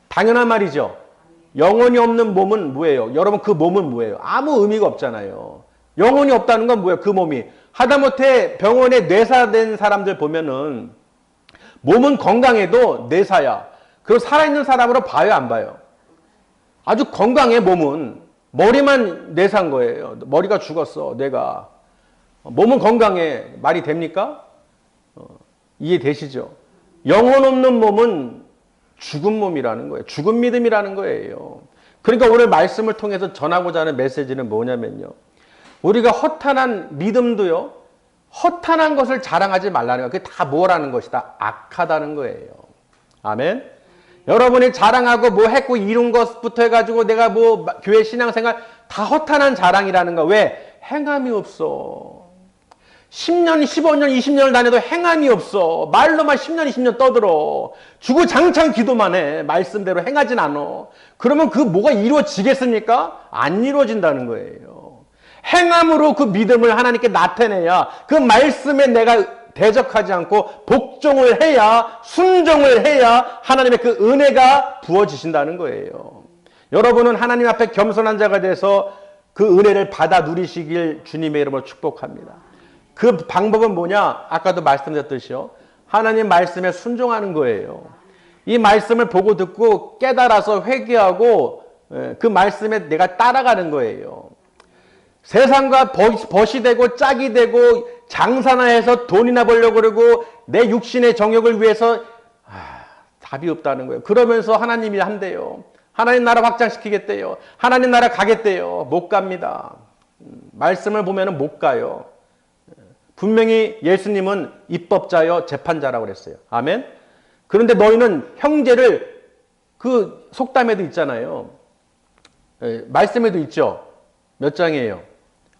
당연한 말이죠. 영혼이 없는 몸은 뭐예요? 여러분 그 몸은 뭐예요? 아무 의미가 없잖아요. 영혼이 없다는 건 뭐예요? 그 몸이. 하다못해 병원에 뇌사된 사람들 보면은 몸은 건강해도 뇌사야. 그리고 살아있는 사람으로 봐요, 안 봐요? 아주 건강해, 몸은. 머리만 뇌사인 거예요. 머리가 죽었어, 뇌가. 몸은 건강해. 말이 됩니까? 이해되시죠? 영혼 없는 몸은 죽은 몸이라는 거예요. 죽은 믿음이라는 거예요. 그러니까 오늘 말씀을 통해서 전하고자 하는 메시지는 뭐냐면요. 우리가 허탄한 믿음도요. 허탄한 것을 자랑하지 말라는 거예요. 그게 다 뭐라는 것이다? 악하다는 거예요. 아멘. 여러분이 자랑하고 뭐 했고 이룬 것부터 해가지고 내가 뭐 교회 신앙생활 다 허탄한 자랑이라는 거. 왜? 행함이 없어. 10년, 15년, 20년을 다녀도 행함이 없어. 말로만 10년, 20년 떠들어. 주구장창 기도만 해. 말씀대로 행하진 않아. 그러면 그 뭐가 이루어지겠습니까? 안 이루어진다는 거예요. 행함으로 그 믿음을 하나님께 나타내야 그 말씀에 내가 대적하지 않고 복종을 해야 순종을 해야 하나님의 그 은혜가 부어지신다는 거예요. 여러분은 하나님 앞에 겸손한 자가 돼서 그 은혜를 받아 누리시길 주님의 이름으로 축복합니다. 그 방법은 뭐냐? 아까도 말씀드렸듯이요. 하나님 말씀에 순종하는 거예요. 이 말씀을 보고 듣고 깨달아서 회개하고 그 말씀에 내가 따라가는 거예요. 세상과 벗이 되고 짝이 되고 장사나 해서 돈이나 벌려고 그러고 내 육신의 정욕을 위해서 답이 없다는 거예요. 그러면서 하나님이 한대요. 하나님 나라 확장시키겠대요. 하나님 나라 가겠대요. 못 갑니다. 말씀을 보면 못 가요. 분명히 예수님은 입법자여 재판자라고 그랬어요. 아멘. 그런데 너희는 형제를 그 속담에도 있잖아요. 말씀에도 있죠. 몇 장이에요?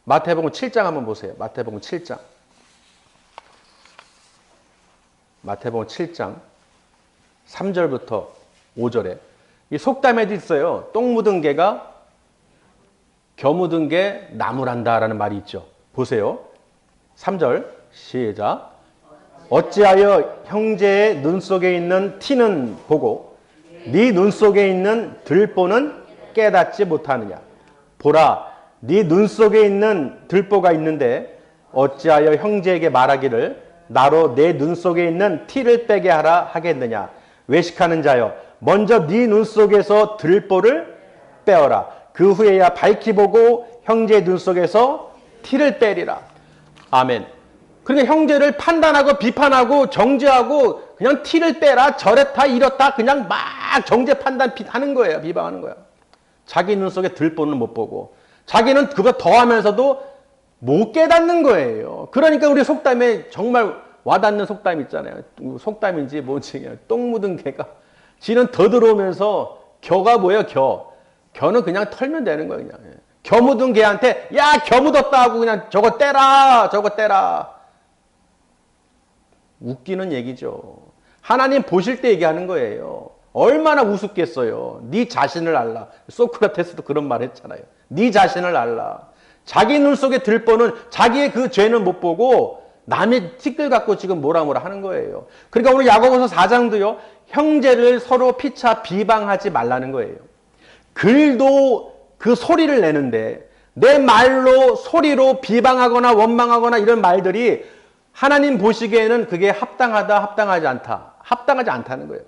마태복음 7장 한번 보세요. 마태복음 7장. 마태복음 7장 3절부터 5절에 이 속담에도 있어요. 똥 묻은 개가 겨 묻은 게 나무란다라는 말이 있죠. 보세요. 3절 시작. 어찌하여 형제의 눈 속에 있는 티는 보고 네 눈 속에 있는 들보는 깨닫지 못하느냐. 보라, 네 눈 속에 있는 들보가 있는데 어찌하여 형제에게 말하기를 나로 내 눈 속에 있는 티를 빼게 하라 하겠느냐. 외식하는 자여, 먼저 네 눈 속에서 들보를 빼어라. 그 후에야 밝히 보고 형제의 눈 속에서 티를 빼리라. 아멘. 그러니까 형제를 판단하고 비판하고 정죄하고 그냥 티를 빼라, 저랬다, 이렇다, 그냥 막 정죄 판단 하는 거예요. 비방하는 거예요. 자기 눈 속에 들보는 못 보고 자기는 그거 더하면서도 못 깨닫는 거예요. 그러니까 우리 속담에 정말 와닿는 속담 있잖아요. 속담인지 뭔지 똥 묻은 개가 지는 더 들어오면서 겨가 뭐예요? 겨는 그냥 털면 되는 거예요. 그냥 겨 묻은 개한테 야, 겨 묻었다 하고 그냥 저거 떼라, 저거 떼라. 웃기는 얘기죠. 하나님 보실 때 얘기하는 거예요. 얼마나 우습겠어요. 네 자신을 알라. 소크라테스도 그런 말 했잖아요. 네 자신을 알라. 자기 눈 속에 들보는 자기의 그 죄는 못 보고 남의 티끌 갖고 지금 뭐라 하는 거예요. 그러니까 오늘 야고보서 4장도요. 형제를 서로 피차 비방하지 말라는 거예요. 글도 그 소리를 내는데 내 말로 소리로 비방하거나 원망하거나 이런 말들이 하나님 보시기에는 그게 합당하다, 합당하지 않다. 합당하지 않다는 거예요.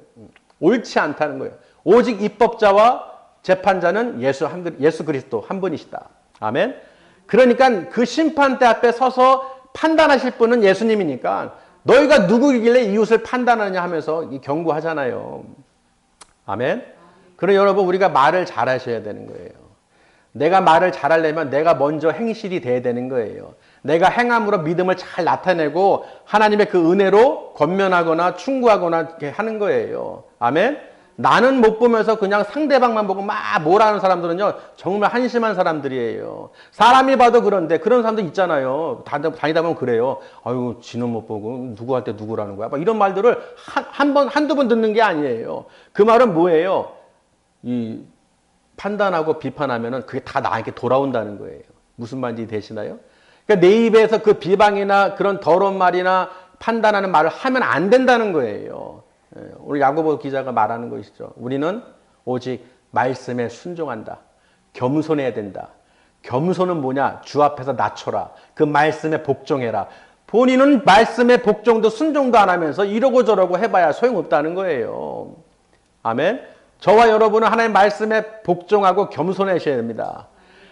옳지 않다는 거예요. 오직 입법자와 재판자는 예수 그리스도 한 분이시다. 아멘. 그러니까 그 심판대 앞에 서서 판단하실 분은 예수님이니까 너희가 누구이길래 이웃을 판단하느냐 하면서 경고하잖아요. 아멘. 그럼 여러분 우리가 말을 잘하셔야 되는 거예요. 내가 말을 잘하려면 내가 먼저 행실이 돼야 되는 거예요. 내가 행함으로 믿음을 잘 나타내고 하나님의 그 은혜로 권면하거나 충고하거나 이렇게 하는 거예요. 아멘. 나는 못 보면서 그냥 상대방만 보고 막 뭐라는 사람들은요 정말 한심한 사람들이에요. 사람이 봐도 그런데 그런 사람들 있잖아요. 다니다 보면 그래요. 아유 지는 못 보고 누구한테 누구라는 거야. 막 이런 말들을 한두 번 듣는 게 아니에요. 그 말은 뭐예요? 이 판단하고 비판하면은 그게 다 나에게 돌아온다는 거예요. 무슨 말인지 되시나요? 그러니까 내 입에서 그 비방이나 그런 더러운 말이나 판단하는 말을 하면 안 된다는 거예요. 오늘 야고보 기자가 말하는 것이죠. 우리는 오직 말씀에 순종한다. 겸손해야 된다. 겸손은 뭐냐? 주 앞에서 낮춰라. 그 말씀에 복종해라. 본인은 말씀에 복종도 순종도 안 하면서 이러고 저러고 해봐야 소용없다는 거예요. 아멘. 저와 여러분은 하나님 말씀에 복종하고 겸손하셔야 됩니다.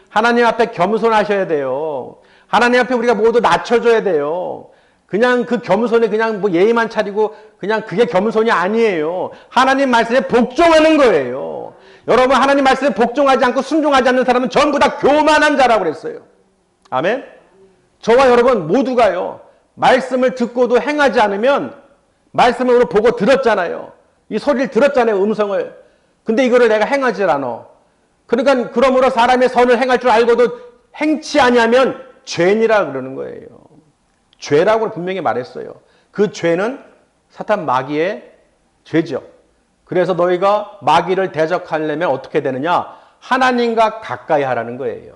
하나님 앞에 겸손하셔야 돼요. 하나님 앞에 우리가 모두 낮춰줘야 돼요. 그냥 그 겸손에 그냥 뭐 예의만 차리고 그냥 그게 겸손이 아니에요. 하나님 말씀에 복종하는 거예요. 여러분 하나님 말씀에 복종하지 않고 순종하지 않는 사람은 전부 다 교만한 자라고 그랬어요. 아멘. 저와 여러분 모두가요. 말씀을 듣고도 행하지 않으면 말씀으로 보고 들었잖아요. 이 소리를 들었잖아요. 음성을. 근데 이거를 내가 행하지 않아. 그러니까 그러므로 사람의 선을 행할 줄 알고도 행치 아니하면 죄니라 그러는 거예요. 죄라고 분명히 말했어요. 그 죄는 사탄 마귀의 죄죠. 그래서 너희가 마귀를 대적하려면 어떻게 되느냐? 하나님과 가까이 하라는 거예요.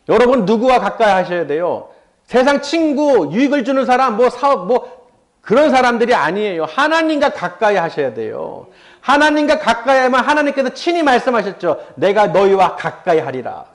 여러분 누구와 가까이 하셔야 돼요? 세상 친구, 유익을 주는 사람, 뭐 사업, 뭐 그런 사람들이 아니에요. 하나님과 가까이 하셔야 돼요. 하나님과 가까이 하면 하나님께서 친히 말씀하셨죠. 내가 너희와 가까이 하리라.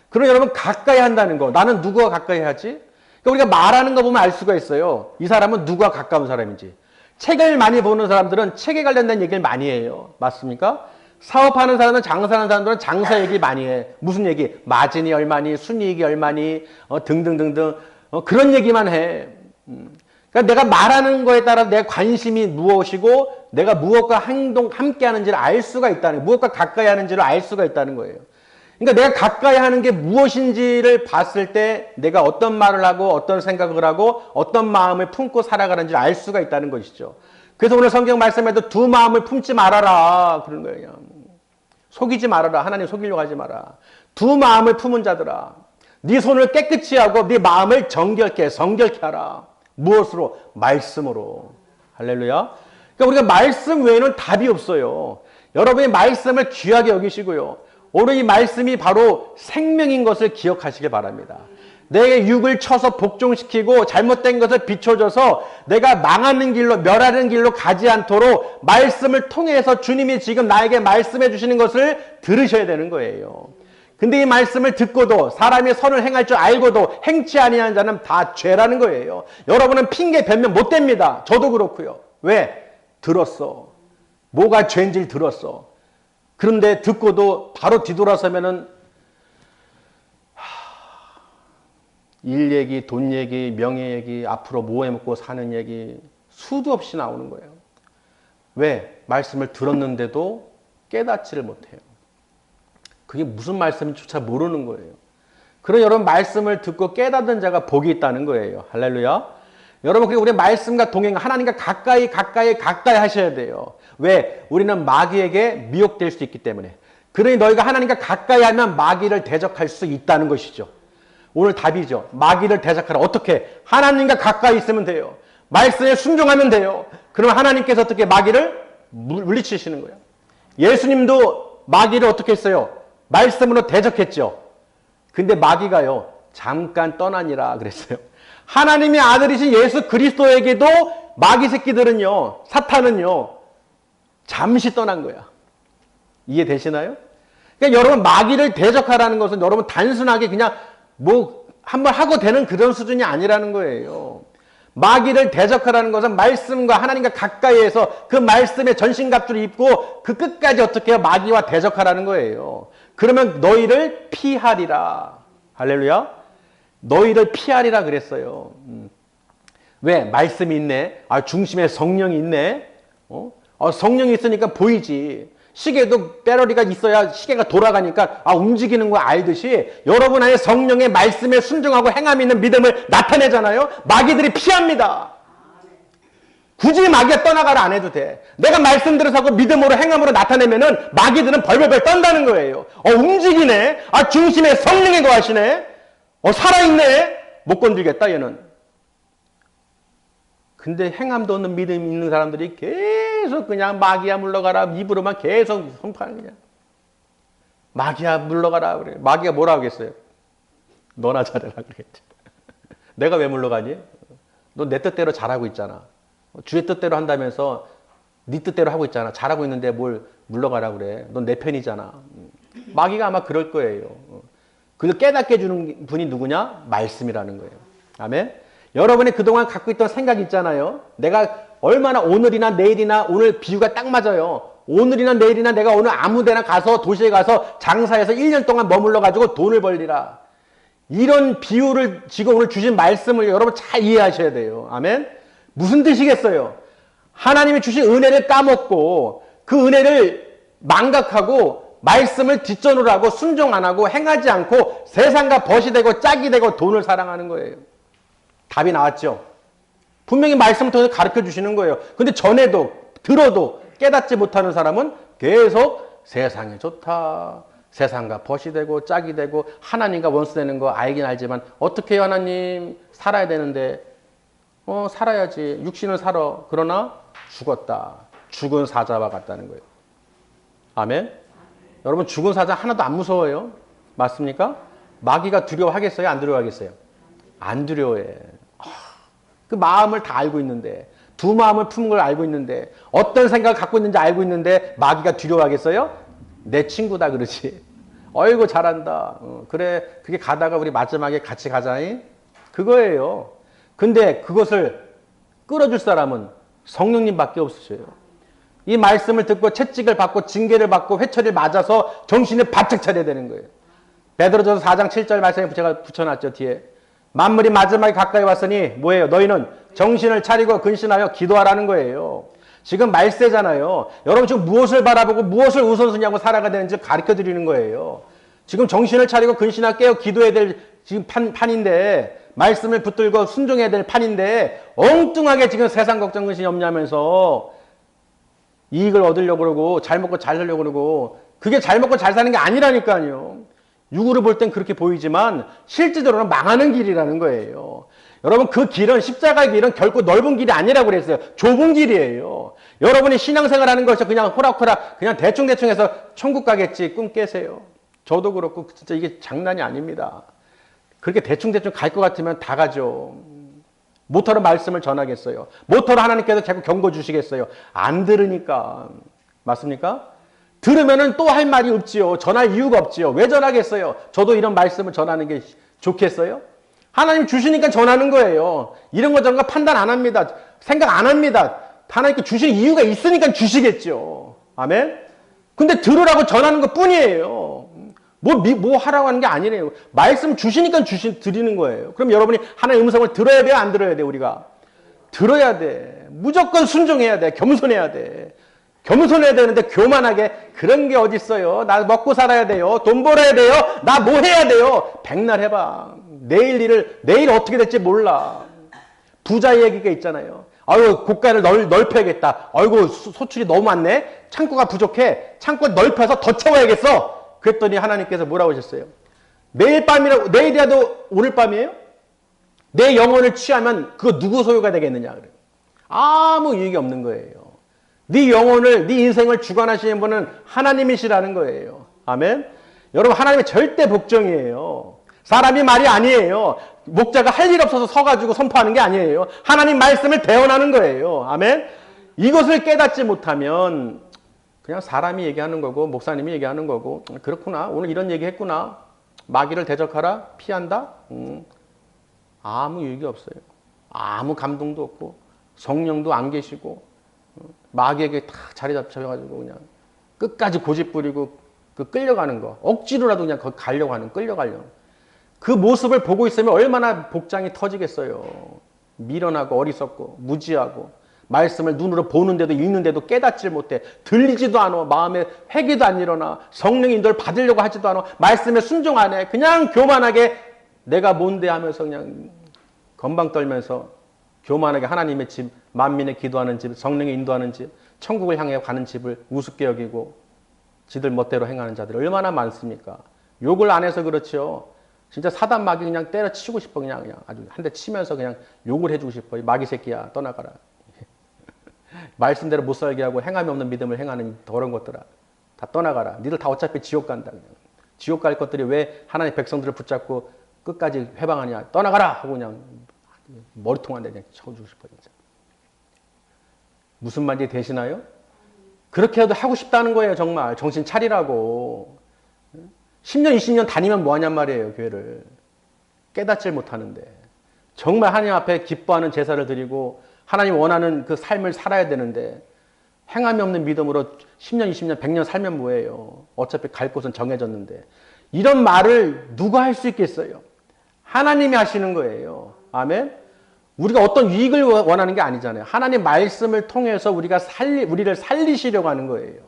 그럼 여러분 가까이 한다는 거. 나는 누구와 가까이 하지? 그러니까 우리가 말하는 거 보면 알 수가 있어요. 이 사람은 누구와 가까운 사람인지. 책을 많이 보는 사람들은 책에 관련된 얘기를 많이 해요. 맞습니까? 사업하는 사람은 장사하는 사람들은 장사 얘기 많이 해. 무슨 얘기? 마진이 얼마니, 순이익이 얼마니, 등등등등. 그런 얘기만 해. 그러니까 내가 말하는 거에 따라 내 관심이 무엇이고 내가 무엇과 함께 하는지를 알 수가 있다는 거예요. 무엇과 가까이 하는지를 알 수가 있다는 거예요. 그러니까 내가 가까이 하는 게 무엇인지를 봤을 때 내가 어떤 말을 하고 어떤 생각을 하고 어떤 마음을 품고 살아가는지를 알 수가 있다는 것이죠. 그래서 오늘 성경 말씀에도 두 마음을 품지 말아라 그런 거예요. 속이지 말아라. 하나님 속이려고 하지 마라. 두 마음을 품은 자들아. 네 손을 깨끗이 하고 네 마음을 정결케 성결케 하라. 무엇으로? 말씀으로. 할렐루야. 그러니까 우리가 말씀 외에는 답이 없어요. 여러분이 말씀을 귀하게 여기시고요. 오늘 이 말씀이 바로 생명인 것을 기억하시길 바랍니다. 내 육을 쳐서 복종시키고 잘못된 것을 비춰줘서 내가 망하는 길로 멸하는 길로 가지 않도록 말씀을 통해서 주님이 지금 나에게 말씀해 주시는 것을 들으셔야 되는 거예요. 근데 이 말씀을 듣고도 사람이 선을 행할 줄 알고도 행치 아니하는 자는 다 죄라는 거예요. 여러분은 핑계 변명 못 됩니다. 저도 그렇고요. 왜? 들었어. 뭐가 죄인지를 들었어. 그런데 듣고도 바로 뒤돌아서면은 일 얘기, 돈 얘기, 명예 얘기, 앞으로 뭐 해먹고 사는 얘기 수도 없이 나오는 거예요. 왜? 말씀을 들었는데도 깨닫지를 못해요. 그게 무슨 말씀인지조차 모르는 거예요. 그런 여러분 말씀을 듣고 깨닫는 자가 복이 있다는 거예요. 할렐루야. 여러분, 그리고 우리 말씀과 동행, 하나님과 가까이 하셔야 돼요. 왜? 우리는 마귀에게 미혹될 수 있기 때문에. 그러니 너희가 하나님과 가까이 하면 마귀를 대적할 수 있다는 것이죠. 오늘 답이죠. 마귀를 대적하라. 어떻게? 하나님과 가까이 있으면 돼요. 말씀에 순종하면 돼요. 그러면 하나님께서 어떻게 마귀를 물리치시는 거예요. 예수님도 마귀를 어떻게 했어요? 말씀으로 대적했죠. 근데 마귀가요, 잠깐 떠나니라 그랬어요. 하나님의 아들이신 예수 그리스도에게도 마귀 새끼들은요, 사탄은요, 잠시 떠난 거야. 이해되시나요? 그러니까 여러분, 마귀를 대적하라는 것은 여러분 단순하게 그냥 뭐 한번 하고 되는 그런 수준이 아니라는 거예요. 마귀를 대적하라는 것은 말씀과 하나님과 가까이에서 그 말씀의 전신갑주를 입고 그 끝까지 어떻게 해요? 마귀와 대적하라는 거예요. 그러면 너희를 피하리라. 할렐루야. 너희를 피하리라 그랬어요. 왜? 말씀이 있네. 중심에 성령이 있네. 성령이 있으니까 보이지. 시계도 배터리가 있어야 시계가 돌아가니까 움직이는 거 알듯이 여러분 안에 성령의 말씀에 순종하고 행함이 있는 믿음을 나타내잖아요. 마귀들이 피합니다. 굳이 마귀가 떠나가라 안 해도 돼. 내가 말씀 들어서 하고 믿음으로 행함으로 나타내면은 마귀들은 벌벌벌 떤다는 거예요. 움직이네. 중심에 성령이 거하시네. 살아있네. 못 건들겠다 얘는. 근데 행함도 없는 믿음이 있는 사람들이 계속 그냥 마귀야 물러가라 입으로만 계속 선포하는 거냐. 마귀야 물러가라 그래. 마귀가 뭐라 하겠어요? 너나 잘해라 그러겠지. 내가 왜 물러가니? 너 내 뜻대로 잘하고 있잖아. 주의 뜻대로 한다면서 네 뜻대로 하고 있잖아. 잘하고 있는데 뭘 물러가라 그래. 넌 내 편이잖아. 마귀가 아마 그럴 거예요. 그걸 깨닫게 해주는 분이 누구냐? 말씀이라는 거예요. 아멘. 여러분이 그동안 갖고 있던 생각 있잖아요. 내가 얼마나 오늘이나 내일이나 오늘 비유가 딱 맞아요. 오늘이나 내일이나 내가 오늘 아무 데나 가서 도시에 가서 장사해서 1년 동안 머물러 가지고 돈을 벌리라. 이런 비유를 지금 오늘 주신 말씀을 여러분 잘 이해하셔야 돼요. 아멘. 무슨 뜻이겠어요? 하나님이 주신 은혜를 까먹고 그 은혜를 망각하고 말씀을 뒷전으로 하고 순종 안 하고 행하지 않고 세상과 벗이 되고 짝이 되고 돈을 사랑하는 거예요. 답이 나왔죠. 분명히 말씀을 통해서 가르쳐 주시는 거예요. 근데 전에도 들어도 깨닫지 못하는 사람은 계속 세상이 좋다. 세상과 벗이 되고 짝이 되고 하나님과 원수 되는 거 알긴 알지만 어떻게 해요 하나님? 살아야 되는데 살아야지. 육신을 살아. 그러나 죽었다. 죽은 사자와 같다는 거예요. 아멘. 여러분 죽은 사자 하나도 안 무서워요. 맞습니까? 마귀가 두려워하겠어요? 안 두려워하겠어요? 안 두려워해. 그 마음을 다 알고 있는데, 두 마음을 품은 걸 알고 있는데, 어떤 생각을 갖고 있는지 알고 있는데 마귀가 두려워하겠어요? 내 친구다 그러지. 어이구 잘한다. 그래 그게 가다가 우리 마지막에 같이 가자니? 그거예요. 근데 그것을 끌어줄 사람은 성령님밖에 없으셔요. 이 말씀을 듣고 채찍을 받고 징계를 받고 회초리를 맞아서 정신을 바짝 차려야 되는 거예요. 베드로전서 4장 7절 말씀에 제가 붙여놨죠. 뒤에. 만물이 마지막에 가까이 왔으니 뭐예요? 너희는 정신을 차리고 근신하여 기도하라는 거예요. 지금 말세잖아요. 여러분 지금 무엇을 바라보고 무엇을 우선순위하고 살아가야 되는지 가르쳐드리는 거예요. 지금 정신을 차리고 근신하고 깨어 기도해야 될 지금 판인데 말씀을 붙들고 순종해야 될 판인데 엉뚱하게 지금 세상 걱정 근신 염려하면서 이익을 얻으려고 그러고 잘 먹고 잘 살려고 그러고 그게 잘 먹고 잘 사는 게 아니라니까요. 육으로 볼 땐 그렇게 보이지만 실질적으로는 망하는 길이라는 거예요. 여러분 그 길은 십자가의 길은 결코 넓은 길이 아니라고 그랬어요. 좁은 길이에요. 여러분이 신앙생활하는 것이 그냥 호락호락 그냥 대충대충 해서 천국 가겠지 꿈 깨세요. 저도 그렇고 진짜 이게 장난이 아닙니다. 그렇게 대충대충 갈 것 같으면 다 가죠. 모터로 말씀을 전하겠어요. 모터로 하나님께서 자꾸 경고 주시겠어요. 안 들으니까. 맞습니까? 들으면은 또 할 말이 없지요. 전할 이유가 없지요. 왜 전하겠어요? 저도 이런 말씀을 전하는 게 좋겠어요? 하나님 주시니까 전하는 거예요. 이런 거 저런 거 판단 안 합니다. 생각 안 합니다. 하나님께 주실 이유가 있으니까 주시겠죠. 아멘? 근데 들으라고 전하는 것 뿐이에요. 뭐 하라고 하는 게 아니래요. 말씀 주시니까 드리는 거예요. 그럼 여러분이 하나님의 음성을 들어야 돼요? 안 들어야 돼요? 우리가? 들어야 돼. 무조건 순종해야 돼. 겸손해야 돼. 겸손해야 되는데 교만하게 그런 게 어딨어요. 나 먹고 살아야 돼요. 돈 벌어야 돼요. 나 뭐 해야 돼요. 백날 해봐. 내일 어떻게 될지 몰라. 부자 얘기가 있잖아요. 아유, 고가를 넓혀야겠다. 아이고, 소출이 너무 많네. 창고가 부족해. 창고 넓혀서 더 채워야겠어. 그랬더니 하나님께서 뭐라고 하셨어요? 내일이라도 오늘 밤이에요? 내 영혼을 취하면 그거 누구 소유가 되겠느냐. 그래요. 아무 유익이 없는 거예요. 네 영혼을, 네 인생을 주관하시는 분은 하나님이시라는 거예요. 아멘. 여러분, 하나님의 절대 복종이에요. 사람이 말이 아니에요. 목자가 할 일 없어서 서가지고 선포하는 게 아니에요. 하나님 말씀을 대언하는 거예요. 아멘. 이것을 깨닫지 못하면 그냥 사람이 얘기하는 거고 목사님이 얘기하는 거고 그렇구나. 오늘 이런 얘기 했구나. 마귀를 대적하라. 피한다. 아무 유익이 없어요. 아무 감동도 없고 성령도 안 계시고 마귀에게 다 자리 잡혀가지고 그냥 끝까지 고집 부리고 그 끌려가는 거. 억지로라도 그냥 거기 가려고 하는, 끌려가려고. 그 모습을 보고 있으면 얼마나 복장이 터지겠어요. 미련하고 어리석고 무지하고 말씀을 눈으로 보는데도 읽는데도 깨닫질 못해. 들리지도 않아. 마음에 회개도 안 일어나. 성령의 인도를 받으려고 하지도 않아. 말씀에 순종 안 해. 그냥 교만하게 내가 뭔데 하면서 그냥 건방 떨면서 교만하게 하나님의 집, 만민의 기도하는 집, 성령의 인도하는 집, 천국을 향해 가는 집을 우습게 여기고 지들 멋대로 행하는 자들이 얼마나 많습니까? 욕을 안 해서 그렇죠. 진짜 사단 마귀 그냥 때려치고 싶어. 그냥 아주 한 대 치면서 그냥 욕을 해주고 싶어. 이 마귀 새끼야 떠나가라. 말씀대로 못 살게 하고 행함이 없는 믿음을 행하는 더러운 것들아 다 떠나가라. 니들 다 어차피 지옥 간다. 그냥. 지옥 갈 것들이 왜 하나님의 백성들을 붙잡고 끝까지 회방하냐. 떠나가라 하고 그냥 머리통 한대 그냥 쳐주고 싶어. 진짜. 무슨 말인지 되시나요? 그렇게라도 하고 싶다는 거예요. 정말 정신 차리라고. 10년 20년 다니면 뭐하냔 말이에요. 교회를. 깨닫질 못하는데 정말 하나님 앞에 기뻐하는 제사를 드리고 하나님 원하는 그 삶을 살아야 되는데 행함이 없는 믿음으로 10년 20년 100년 살면 뭐예요. 어차피 갈 곳은 정해졌는데 이런 말을 누가 할 수 있겠어요. 하나님이 하시는 거예요. 아멘. 우리가 어떤 유익을 원하는 게 아니잖아요. 하나님 말씀을 통해서 우리를 살리시려고 하는 거예요.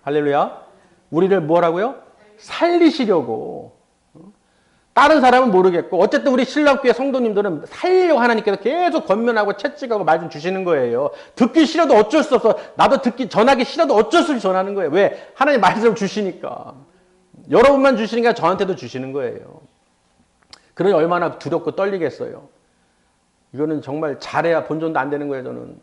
할렐루야. 우리를 뭐라고요? 살리시려고. 다른 사람은 모르겠고 어쨌든 우리 신랑교회 성도님들은 살리려고 하나님께서 계속 권면하고 채찍하고 말 좀 주시는 거예요. 듣기 싫어도 어쩔 수 없어. 나도 전하기 싫어도 어쩔 수 없이 전하는 거예요. 왜? 하나님 말씀을 주시니까. 여러분만 주시니까 저한테도 주시는 거예요. 그러니 얼마나 두렵고 떨리겠어요. 이거는 정말 잘해야 본전도 안 되는 거예요. 저는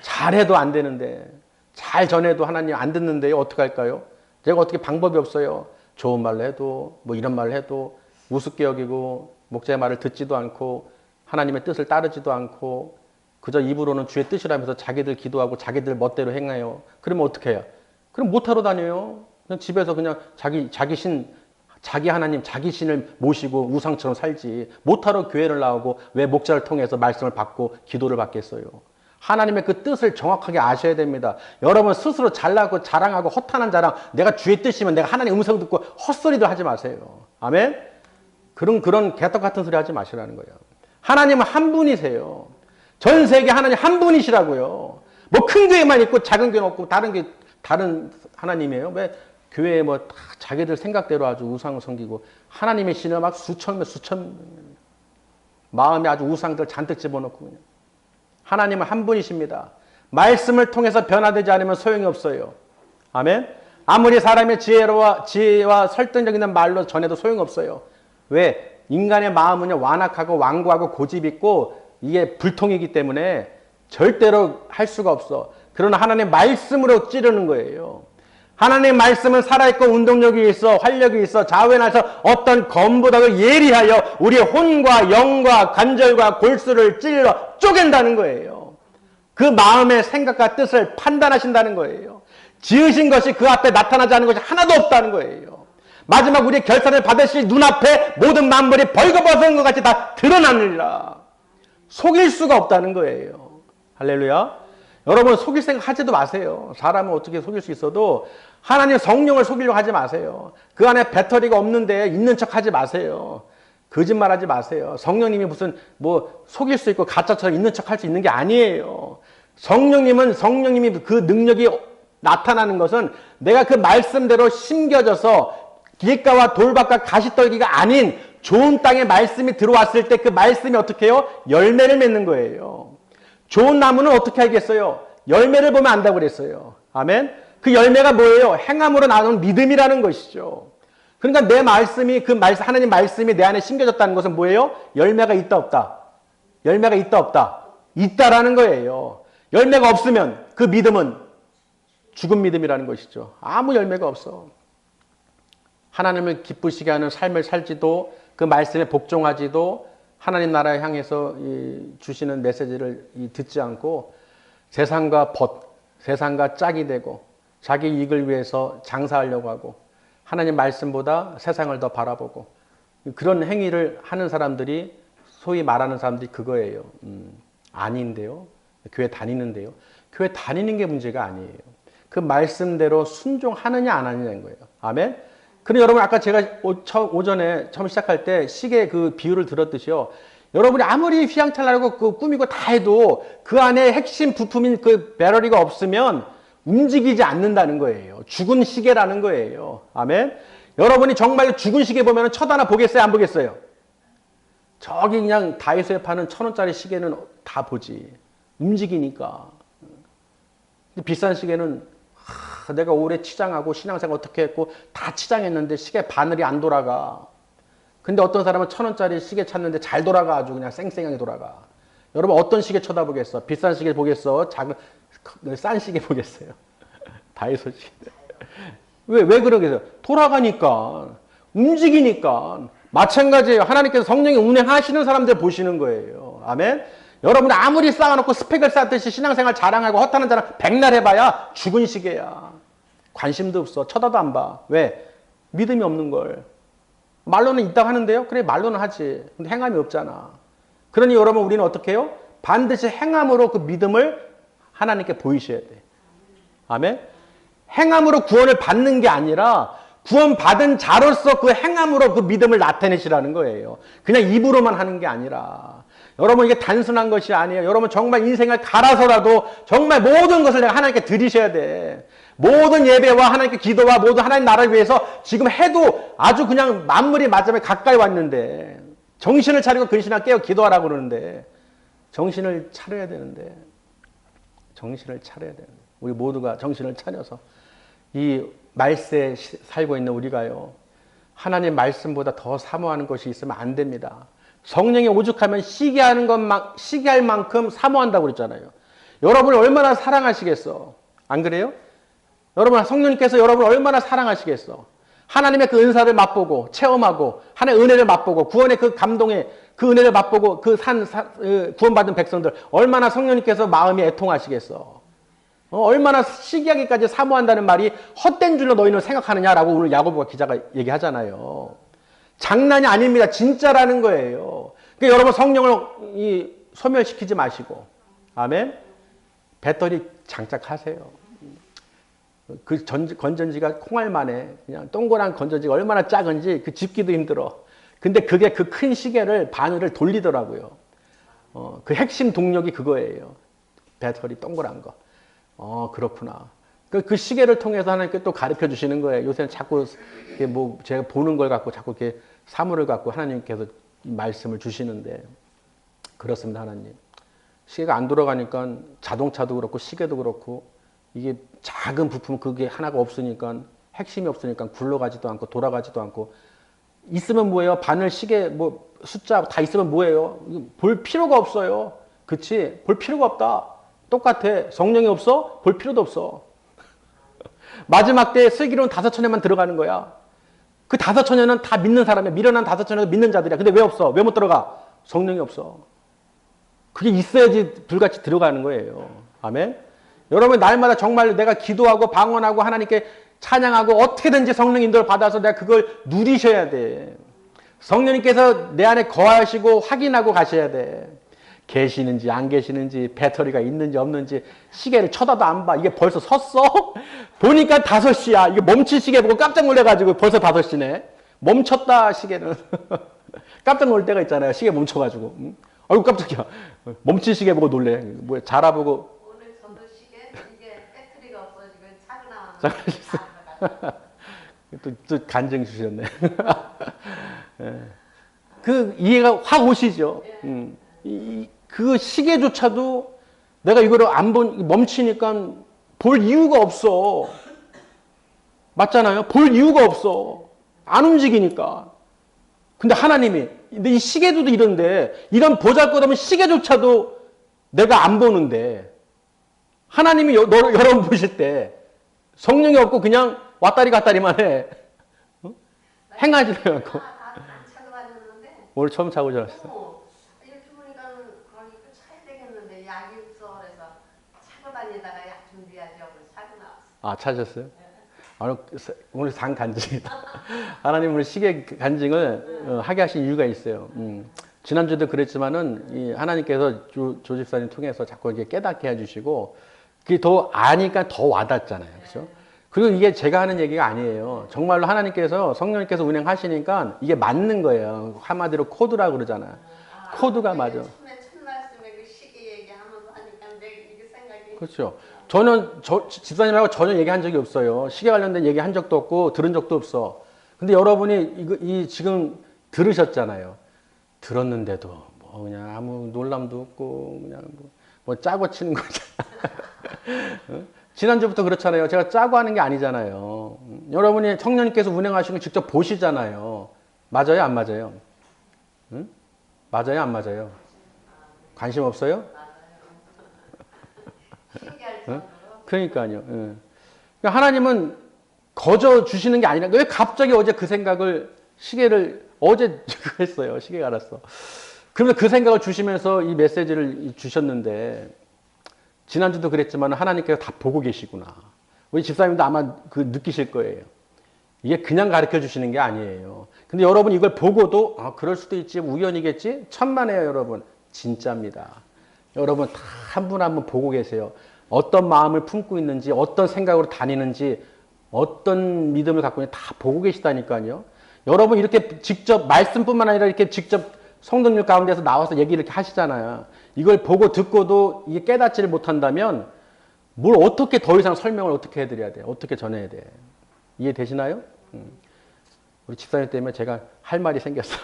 잘해도 안 되는데 잘 전해도 하나님 안 듣는데요. 어떡할까요? 제가 어떻게 방법이 없어요. 좋은 말로 해도 뭐 이런 말을 해도 우습게 여기고 목자의 말을 듣지도 않고 하나님의 뜻을 따르지도 않고 그저 입으로는 주의 뜻이라면서 자기들 기도하고 자기들 멋대로 행해요. 그러면 어떻게 해요? 그럼 못하러 다녀요. 그냥 집에서 그냥 자기 신, 자기 하나님, 자기 신을 모시고 우상처럼 살지. 못하러 교회를 나오고 왜 목자를 통해서 말씀을 받고 기도를 받겠어요. 하나님의 그 뜻을 정확하게 아셔야 됩니다. 여러분 스스로 잘나고 자랑하고 허탄한 자랑, 내가 주의 뜻이면 내가 하나님의 음성 듣고 헛소리도 하지 마세요. 아멘? 그런 개떡 같은 소리 하지 마시라는 거예요. 하나님은 한 분이세요. 전 세계 하나님 한 분이시라고요. 뭐 큰 교회만 있고 작은 교회는 없고 다른 하나님이에요. 왜 교회에 뭐 다 자기들 생각대로 아주 우상을 섬기고 하나님의 신을 막 수천 마음에 아주 우상들 잔뜩 집어넣고 그냥. 하나님은 한 분이십니다. 말씀을 통해서 변화되지 않으면 소용이 없어요. 아멘? 아무리 사람의 지혜와 설득력있는 말로 전해도 소용없어요. 왜? 인간의 마음은 완악하고 완고하고 고집있고 이게 불통이기 때문에 절대로 할 수가 없어. 그러나 하나님의 말씀으로 찌르는 거예요. 하나님의 말씀은 살아있고 운동력이 있어, 활력이 있어, 좌우에나서 어떤 검보다도 예리하여 우리의 혼과 영과 관절과 골수를 찔러 쪼갠다는 거예요. 그 마음의 생각과 뜻을 판단하신다는 거예요. 지으신 것이 그 앞에 나타나지 않은 것이 하나도 없다는 거예요. 마지막 우리의 결산을 받으실 눈앞에 모든 만물이 벌거벗은 것 같이 다 드러나느니라. 속일 수가 없다는 거예요. 할렐루야. 여러분 속일 생각 하지도 마세요. 사람은 어떻게 속일 수 있어도 하나님 성령을 속이려고 하지 마세요. 그 안에 배터리가 없는데 있는 척 하지 마세요. 거짓말하지 마세요. 성령님이 무슨 뭐 속일 수 있고 가짜처럼 있는 척 할 수 있는 게 아니에요. 성령님이 그 능력이 나타나는 것은 내가 그 말씀대로 심겨져서 길가와 돌밭과 가시떨기가 아닌 좋은 땅에 말씀이 들어왔을 때 그 말씀이 어떻게 해요? 열매를 맺는 거예요. 좋은 나무는 어떻게 하겠어요? 열매를 보면 안다고 그랬어요. 아멘? 그 열매가 뭐예요? 행함으로 나오는 믿음이라는 것이죠. 그러니까 내 말씀이 하나님 말씀이 내 안에 심겨졌다는 것은 뭐예요? 열매가 있다 없다. 열매가 있다 없다. 있다라는 거예요. 열매가 없으면 그 믿음은 죽은 믿음이라는 것이죠. 아무 열매가 없어. 하나님을 기쁘시게 하는 삶을 살지도 그 말씀에 복종하지도 하나님 나라에 향해서 주시는 메시지를 듣지 않고 세상과 세상과 짝이 되고 자기 이익을 위해서 장사하려고 하고 하나님 말씀보다 세상을 더 바라보고 그런 행위를 하는 사람들이 소위 말하는 사람들이 그거예요. 아닌데요. 교회 다니는데요. 교회 다니는 게 문제가 아니에요. 그 말씀대로 순종하느냐 안 하느냐인 거예요. 아멘? 그럼 여러분 아까 제가 오전에 처음 시작할 때 시계 그 비유를 들었듯이요. 여러분이 아무리 휘황찬란하고 그 꾸미고 다 해도 그 안에 핵심 부품인 그 배터리가 없으면 움직이지 않는다는 거예요. 죽은 시계라는 거예요. 아멘? 여러분이 정말 죽은 시계 보면 쳐다나 보겠어요? 안 보겠어요? 저기 그냥 다이소에 파는 1,000원짜리 시계는 다 보지. 움직이니까. 비싼 시계는 내가 오래 치장하고 신앙생활 어떻게 했고 다 치장했는데 시계 바늘이 안 돌아가. 근데 어떤 사람은 1,000원짜리 시계 찾는데 잘 돌아가. 아주 그냥 쌩쌩하게 돌아가. 여러분 어떤 시계 쳐다보겠어? 비싼 시계 보겠어? 싼 시계 보겠어요? 다이소 시계. 왜 그러겠어요? 돌아가니까. 움직이니까. 마찬가지예요. 하나님께서 성령이 운행하시는 사람들 보시는 거예요. 아멘? 여러분 아무리 쌓아놓고 스펙을 쌓듯이 신앙생활 자랑하고 헛하는 자랑 백날 해봐야 죽은 시계야. 관심도 없어. 쳐다도 안 봐. 왜? 믿음이 없는 걸. 말로는 있다고 하는데요. 그래 말로는 하지. 근데 행함이 없잖아. 그러니 여러분 우리는 어떻게 해요? 반드시 행함으로 그 믿음을 하나님께 보이셔야 돼. 아멘? 행함으로 구원을 받는 게 아니라 구원받은 자로서 그 행함으로 그 믿음을 나타내시라는 거예요. 그냥 입으로만 하는 게 아니라. 여러분 이게 단순한 것이 아니에요. 여러분 정말 인생을 갈아서라도 정말 모든 것을 내가 하나님께 드리셔야 돼. 모든 예배와 하나님께 기도와 모든 하나님 나라를 위해서 지금 해도 아주 그냥 만물이 마지막에 가까이 왔는데 정신을 차리고 근신하고 깨어 기도하라고 그러는데 정신을 차려야 되는데 우리 모두가 정신을 차려서 이 말세에 살고 있는 우리가요. 하나님 말씀보다 더 사모하는 것이 있으면 안 됩니다. 성령이 오죽하면 시기할 만큼 사모한다고 그랬잖아요. 여러분을 얼마나 사랑하시겠어? 안 그래요? 여러분 성령님께서 여러분을 얼마나 사랑하시겠어? 하나님의 그 은사를 맛보고 체험하고 하나님의 은혜를 맛보고 구원의 그 감동의 그 은혜를 맛보고 구원받은 백성들 얼마나 성령님께서 마음이 애통하시겠어? 얼마나 시기하기까지 사모한다는 말이 헛된 줄로 너희는 생각하느냐라고 오늘 야고보가 기자가 얘기하잖아요. 장난이 아닙니다. 진짜라는 거예요. 그러니까 여러분 성령을 소멸시키지 마시고 아멘. 배터리 장착하세요. 그 건전지가 콩알만해. 그냥 동그란 건전지가 얼마나 작은지 그 짚기도 힘들어. 근데 그게 그 큰 시계를 바늘을 돌리더라고요. 그 핵심 동력이 그거예요. 배터리 동그란 거. 그렇구나. 그 시계를 통해서 하나님께 또 가르쳐 주시는 거예요. 요새는 자꾸 제가 보는 걸 갖고 자꾸 이렇게 사물을 갖고 하나님께서 말씀을 주시는데 그렇습니다, 하나님. 시계가 안 돌아가니까 자동차도 그렇고 시계도 그렇고 이게 작은 부품 그게 하나가 없으니까 핵심이 없으니까 굴러가지도 않고 돌아가지도 않고 있으면 뭐예요? 바늘 시계 숫자 다 있으면 뭐예요? 볼 필요가 없어요. 그치? 볼 필요가 없다. 똑같아. 성령이 없어? 볼 필요도 없어. 마지막 때에 슬기로운 5처녀만 들어가는 거야. 그 5처녀는 다 믿는 사람이야. 미련한 5처녀도 믿는 자들이야. 근데 왜 없어? 왜 못 들어가? 성령이 없어. 그게 있어야지 불같이 들어가는 거예요. 아멘? 여러분 날마다 정말 내가 기도하고 방언하고 하나님께 찬양하고 어떻게든지 성령 인도를 받아서 내가 그걸 누리셔야 돼. 성령님께서 내 안에 거하시고 확인하고 가셔야 돼. 계시는지 안 계시는지 배터리가 있는지 없는지 시계를 쳐다도 안 봐. 이게 벌써 섰어? 보니까 5시야. 이게 멈춘 시계 보고 깜짝 놀래가지고 벌써 5시네. 멈췄다 시계는. 깜짝 놀 때가 있잖아요. 시계 멈춰가지고. 아이고 깜짝이야. 멈춘 시계 보고 놀래. 뭐 자라보고. 오늘 저도 시계 이게 배터리가 없어지고 차고 나왔는데 또 간증 주셨네. 예. 그 이해가 확 오시죠. 그 시계조차도 내가 이거를 안 멈추니까 볼 이유가 없어. 맞잖아요. 볼 이유가 없어. 안 움직이니까. 근데 하나님이 근데 이 시계도 이런데 이런 보잘것없는 시계조차도 내가 안 보는데 하나님이 여러분 보실 때 성령이 없고 그냥 왔다리 갔다리만 해. 행하지도 않고. 차고 다녔는데 오늘 처음 차고 자랐어. 이렇게 보니까 거기 또 차야 되겠는데 약이 없어 그래서 차고 다니다가 약 준비하죠 그래서 차고 나왔어. 아, 찾으셨어요? 오늘 상 간증이다. 하나님 오늘 시계 간증을 하게 하신 이유가 있어요. 지난주도 그랬지만은 이 하나님께서 조 집사님 통해서 자꾸 이렇게 깨닫게 해주시고 그게 더 아니까 더 와닿잖아요. 그렇죠? 그리고 이게 제가 하는 얘기가 아니에요. 정말로 하나님께서 성령님께서 운행하시니까 이게 맞는 거예요. 한마디로 코드라고 그러잖아요. 코드가 맞아. 처음에 첫 말씀에 그 시계 얘기하면서 하니까 내가 이게 생각이 그렇죠. 저는 집사님하고 전혀 얘기한 적이 없어요. 시계 관련된 얘기 한 적도 없고 들은 적도 없어. 근데 여러분이 지금 들으셨잖아요. 들었는데도 뭐 그냥 아무 놀람도 없고 그냥 뭐 짜고 치는 거잖아. 지난주부터 그렇잖아요. 제가 짜고 하는 게 아니잖아요. 여러분이 성령님께서 운행하시는 거 직접 보시잖아요. 맞아요? 안 맞아요? 응? 맞아요? 안 맞아요? 관심 없어요? 응? 그러니까요. 응. 그러니까 하나님은 거저 주시는 게 아니라 왜 갑자기 어제 그 생각을 시계를 어제 했어요. 시계가 알았어. 그러면 그 생각을 주시면서 이 메시지를 주셨는데 지난주도 그랬지만 하나님께서 다 보고 계시구나. 우리 집사님도 아마 그 느끼실 거예요. 이게 그냥 가르쳐 주시는 게 아니에요. 근데 여러분 이걸 보고도 그럴 수도 있지 우연이겠지 천만에요 여러분. 진짜입니다. 여러분 다 한 분 한 분 보고 계세요. 어떤 마음을 품고 있는지 어떤 생각으로 다니는지 어떤 믿음을 갖고 있는지 다 보고 계시다니까요. 여러분 이렇게 직접 말씀뿐만 아니라 이렇게 직접 성도님 가운데서 나와서 얘기를 이렇게 하시잖아요. 이걸 보고 듣고도 이게 깨닫지를 못한다면 뭘 어떻게 더 이상 설명을 어떻게 해드려야 돼? 어떻게 전해야 돼? 이해되시나요? 우리 집사님 때문에 제가 할 말이 생겼어.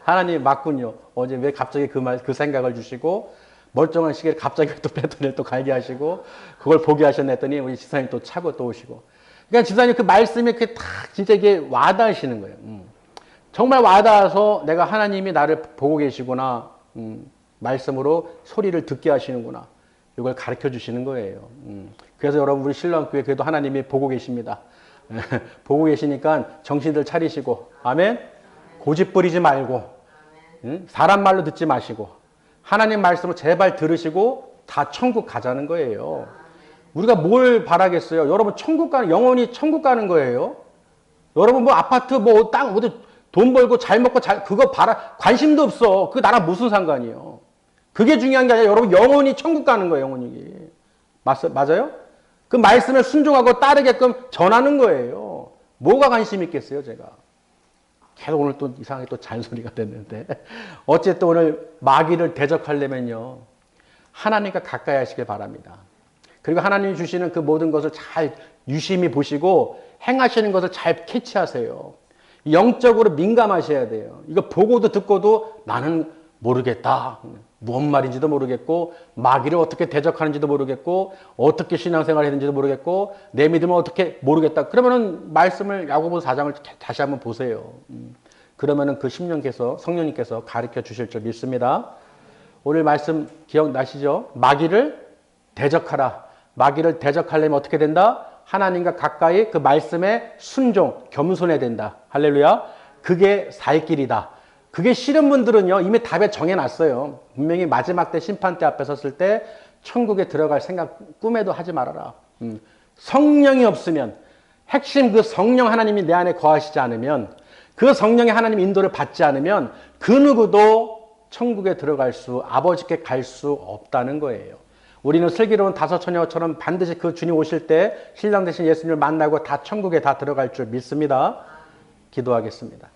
하나님 맞군요. 어제 왜 갑자기 그 생각을 주시고 멀쩡한 시계를 갑자기 또 배터리를 또 갈게 하시고 그걸 보게 하셨네 했더니 우리 집사님 또 차고 또 오시고. 그러니까 집사님 그 말씀이 이렇게 탁 진짜 이게 와닿으시는 거예요. 정말 와닿아서 내가 하나님이 나를 보고 계시구나. 말씀으로 소리를 듣게 하시는구나. 이걸 가르쳐 주시는 거예요. 그래서 여러분 우리 신랑교회 그래도 하나님이 보고 계십니다. 보고 계시니까 정신들 차리시고 아멘. 고집 부리지 말고 사람 말로 듣지 마시고 하나님 말씀을 제발 들으시고 다 천국 가자는 거예요. 우리가 뭘 바라겠어요? 여러분 영원히 천국 가는 거예요. 여러분 뭐 아파트 뭐 땅 어디 돈 벌고 잘 먹고 그거 관심도 없어. 그게 나랑 무슨 상관이에요? 그게 중요한 게 아니라 여러분 영원히 천국 가는 거예요. 영원히. 맞아요? 그 말씀을 순종하고 따르게끔 전하는 거예요. 뭐가 관심 있겠어요, 제가. 계속 오늘 또 이상하게 또 잔소리가 됐는데. 어쨌든 오늘 마귀를 대적하려면요. 하나님과 가까이 하시길 바랍니다. 그리고 하나님이 주시는 그 모든 것을 잘 유심히 보시고 행하시는 것을 잘 캐치하세요. 영적으로 민감하셔야 돼요. 이거 보고도 듣고도 나는 모르겠다. 무슨 말인지도 모르겠고 마귀를 어떻게 대적하는지도 모르겠고 어떻게 신앙생활을 했는지도 모르겠고 내 믿음은 어떻게 모르겠다. 그러면은 말씀을 야고보서 4장을 다시 한번 보세요. 그러면은 그 성령님께서 가르쳐 주실 줄 믿습니다. 오늘 말씀 기억나시죠? 마귀를 대적하라. 마귀를 대적하려면 어떻게 된다? 하나님과 가까이 그 말씀에 순종, 겸손해야 된다. 할렐루야. 그게 살 길이다. 그게 싫은 분들은요, 이미 답에 정해놨어요. 분명히 마지막 때 심판 때 앞에 섰을 때 천국에 들어갈 생각 꿈에도 하지 말아라. 성령이 없으면, 핵심 그 성령 하나님이 내 안에 거하시지 않으면, 그 성령의 하나님 인도를 받지 않으면 그 누구도 천국에 들어갈 수, 아버지께 갈 수 없다는 거예요. 우리는 슬기로운 다섯 처녀처럼 반드시 그 주님 오실 때 신랑 되신 예수님을 만나고 다 천국에 다 들어갈 줄 믿습니다. 기도하겠습니다.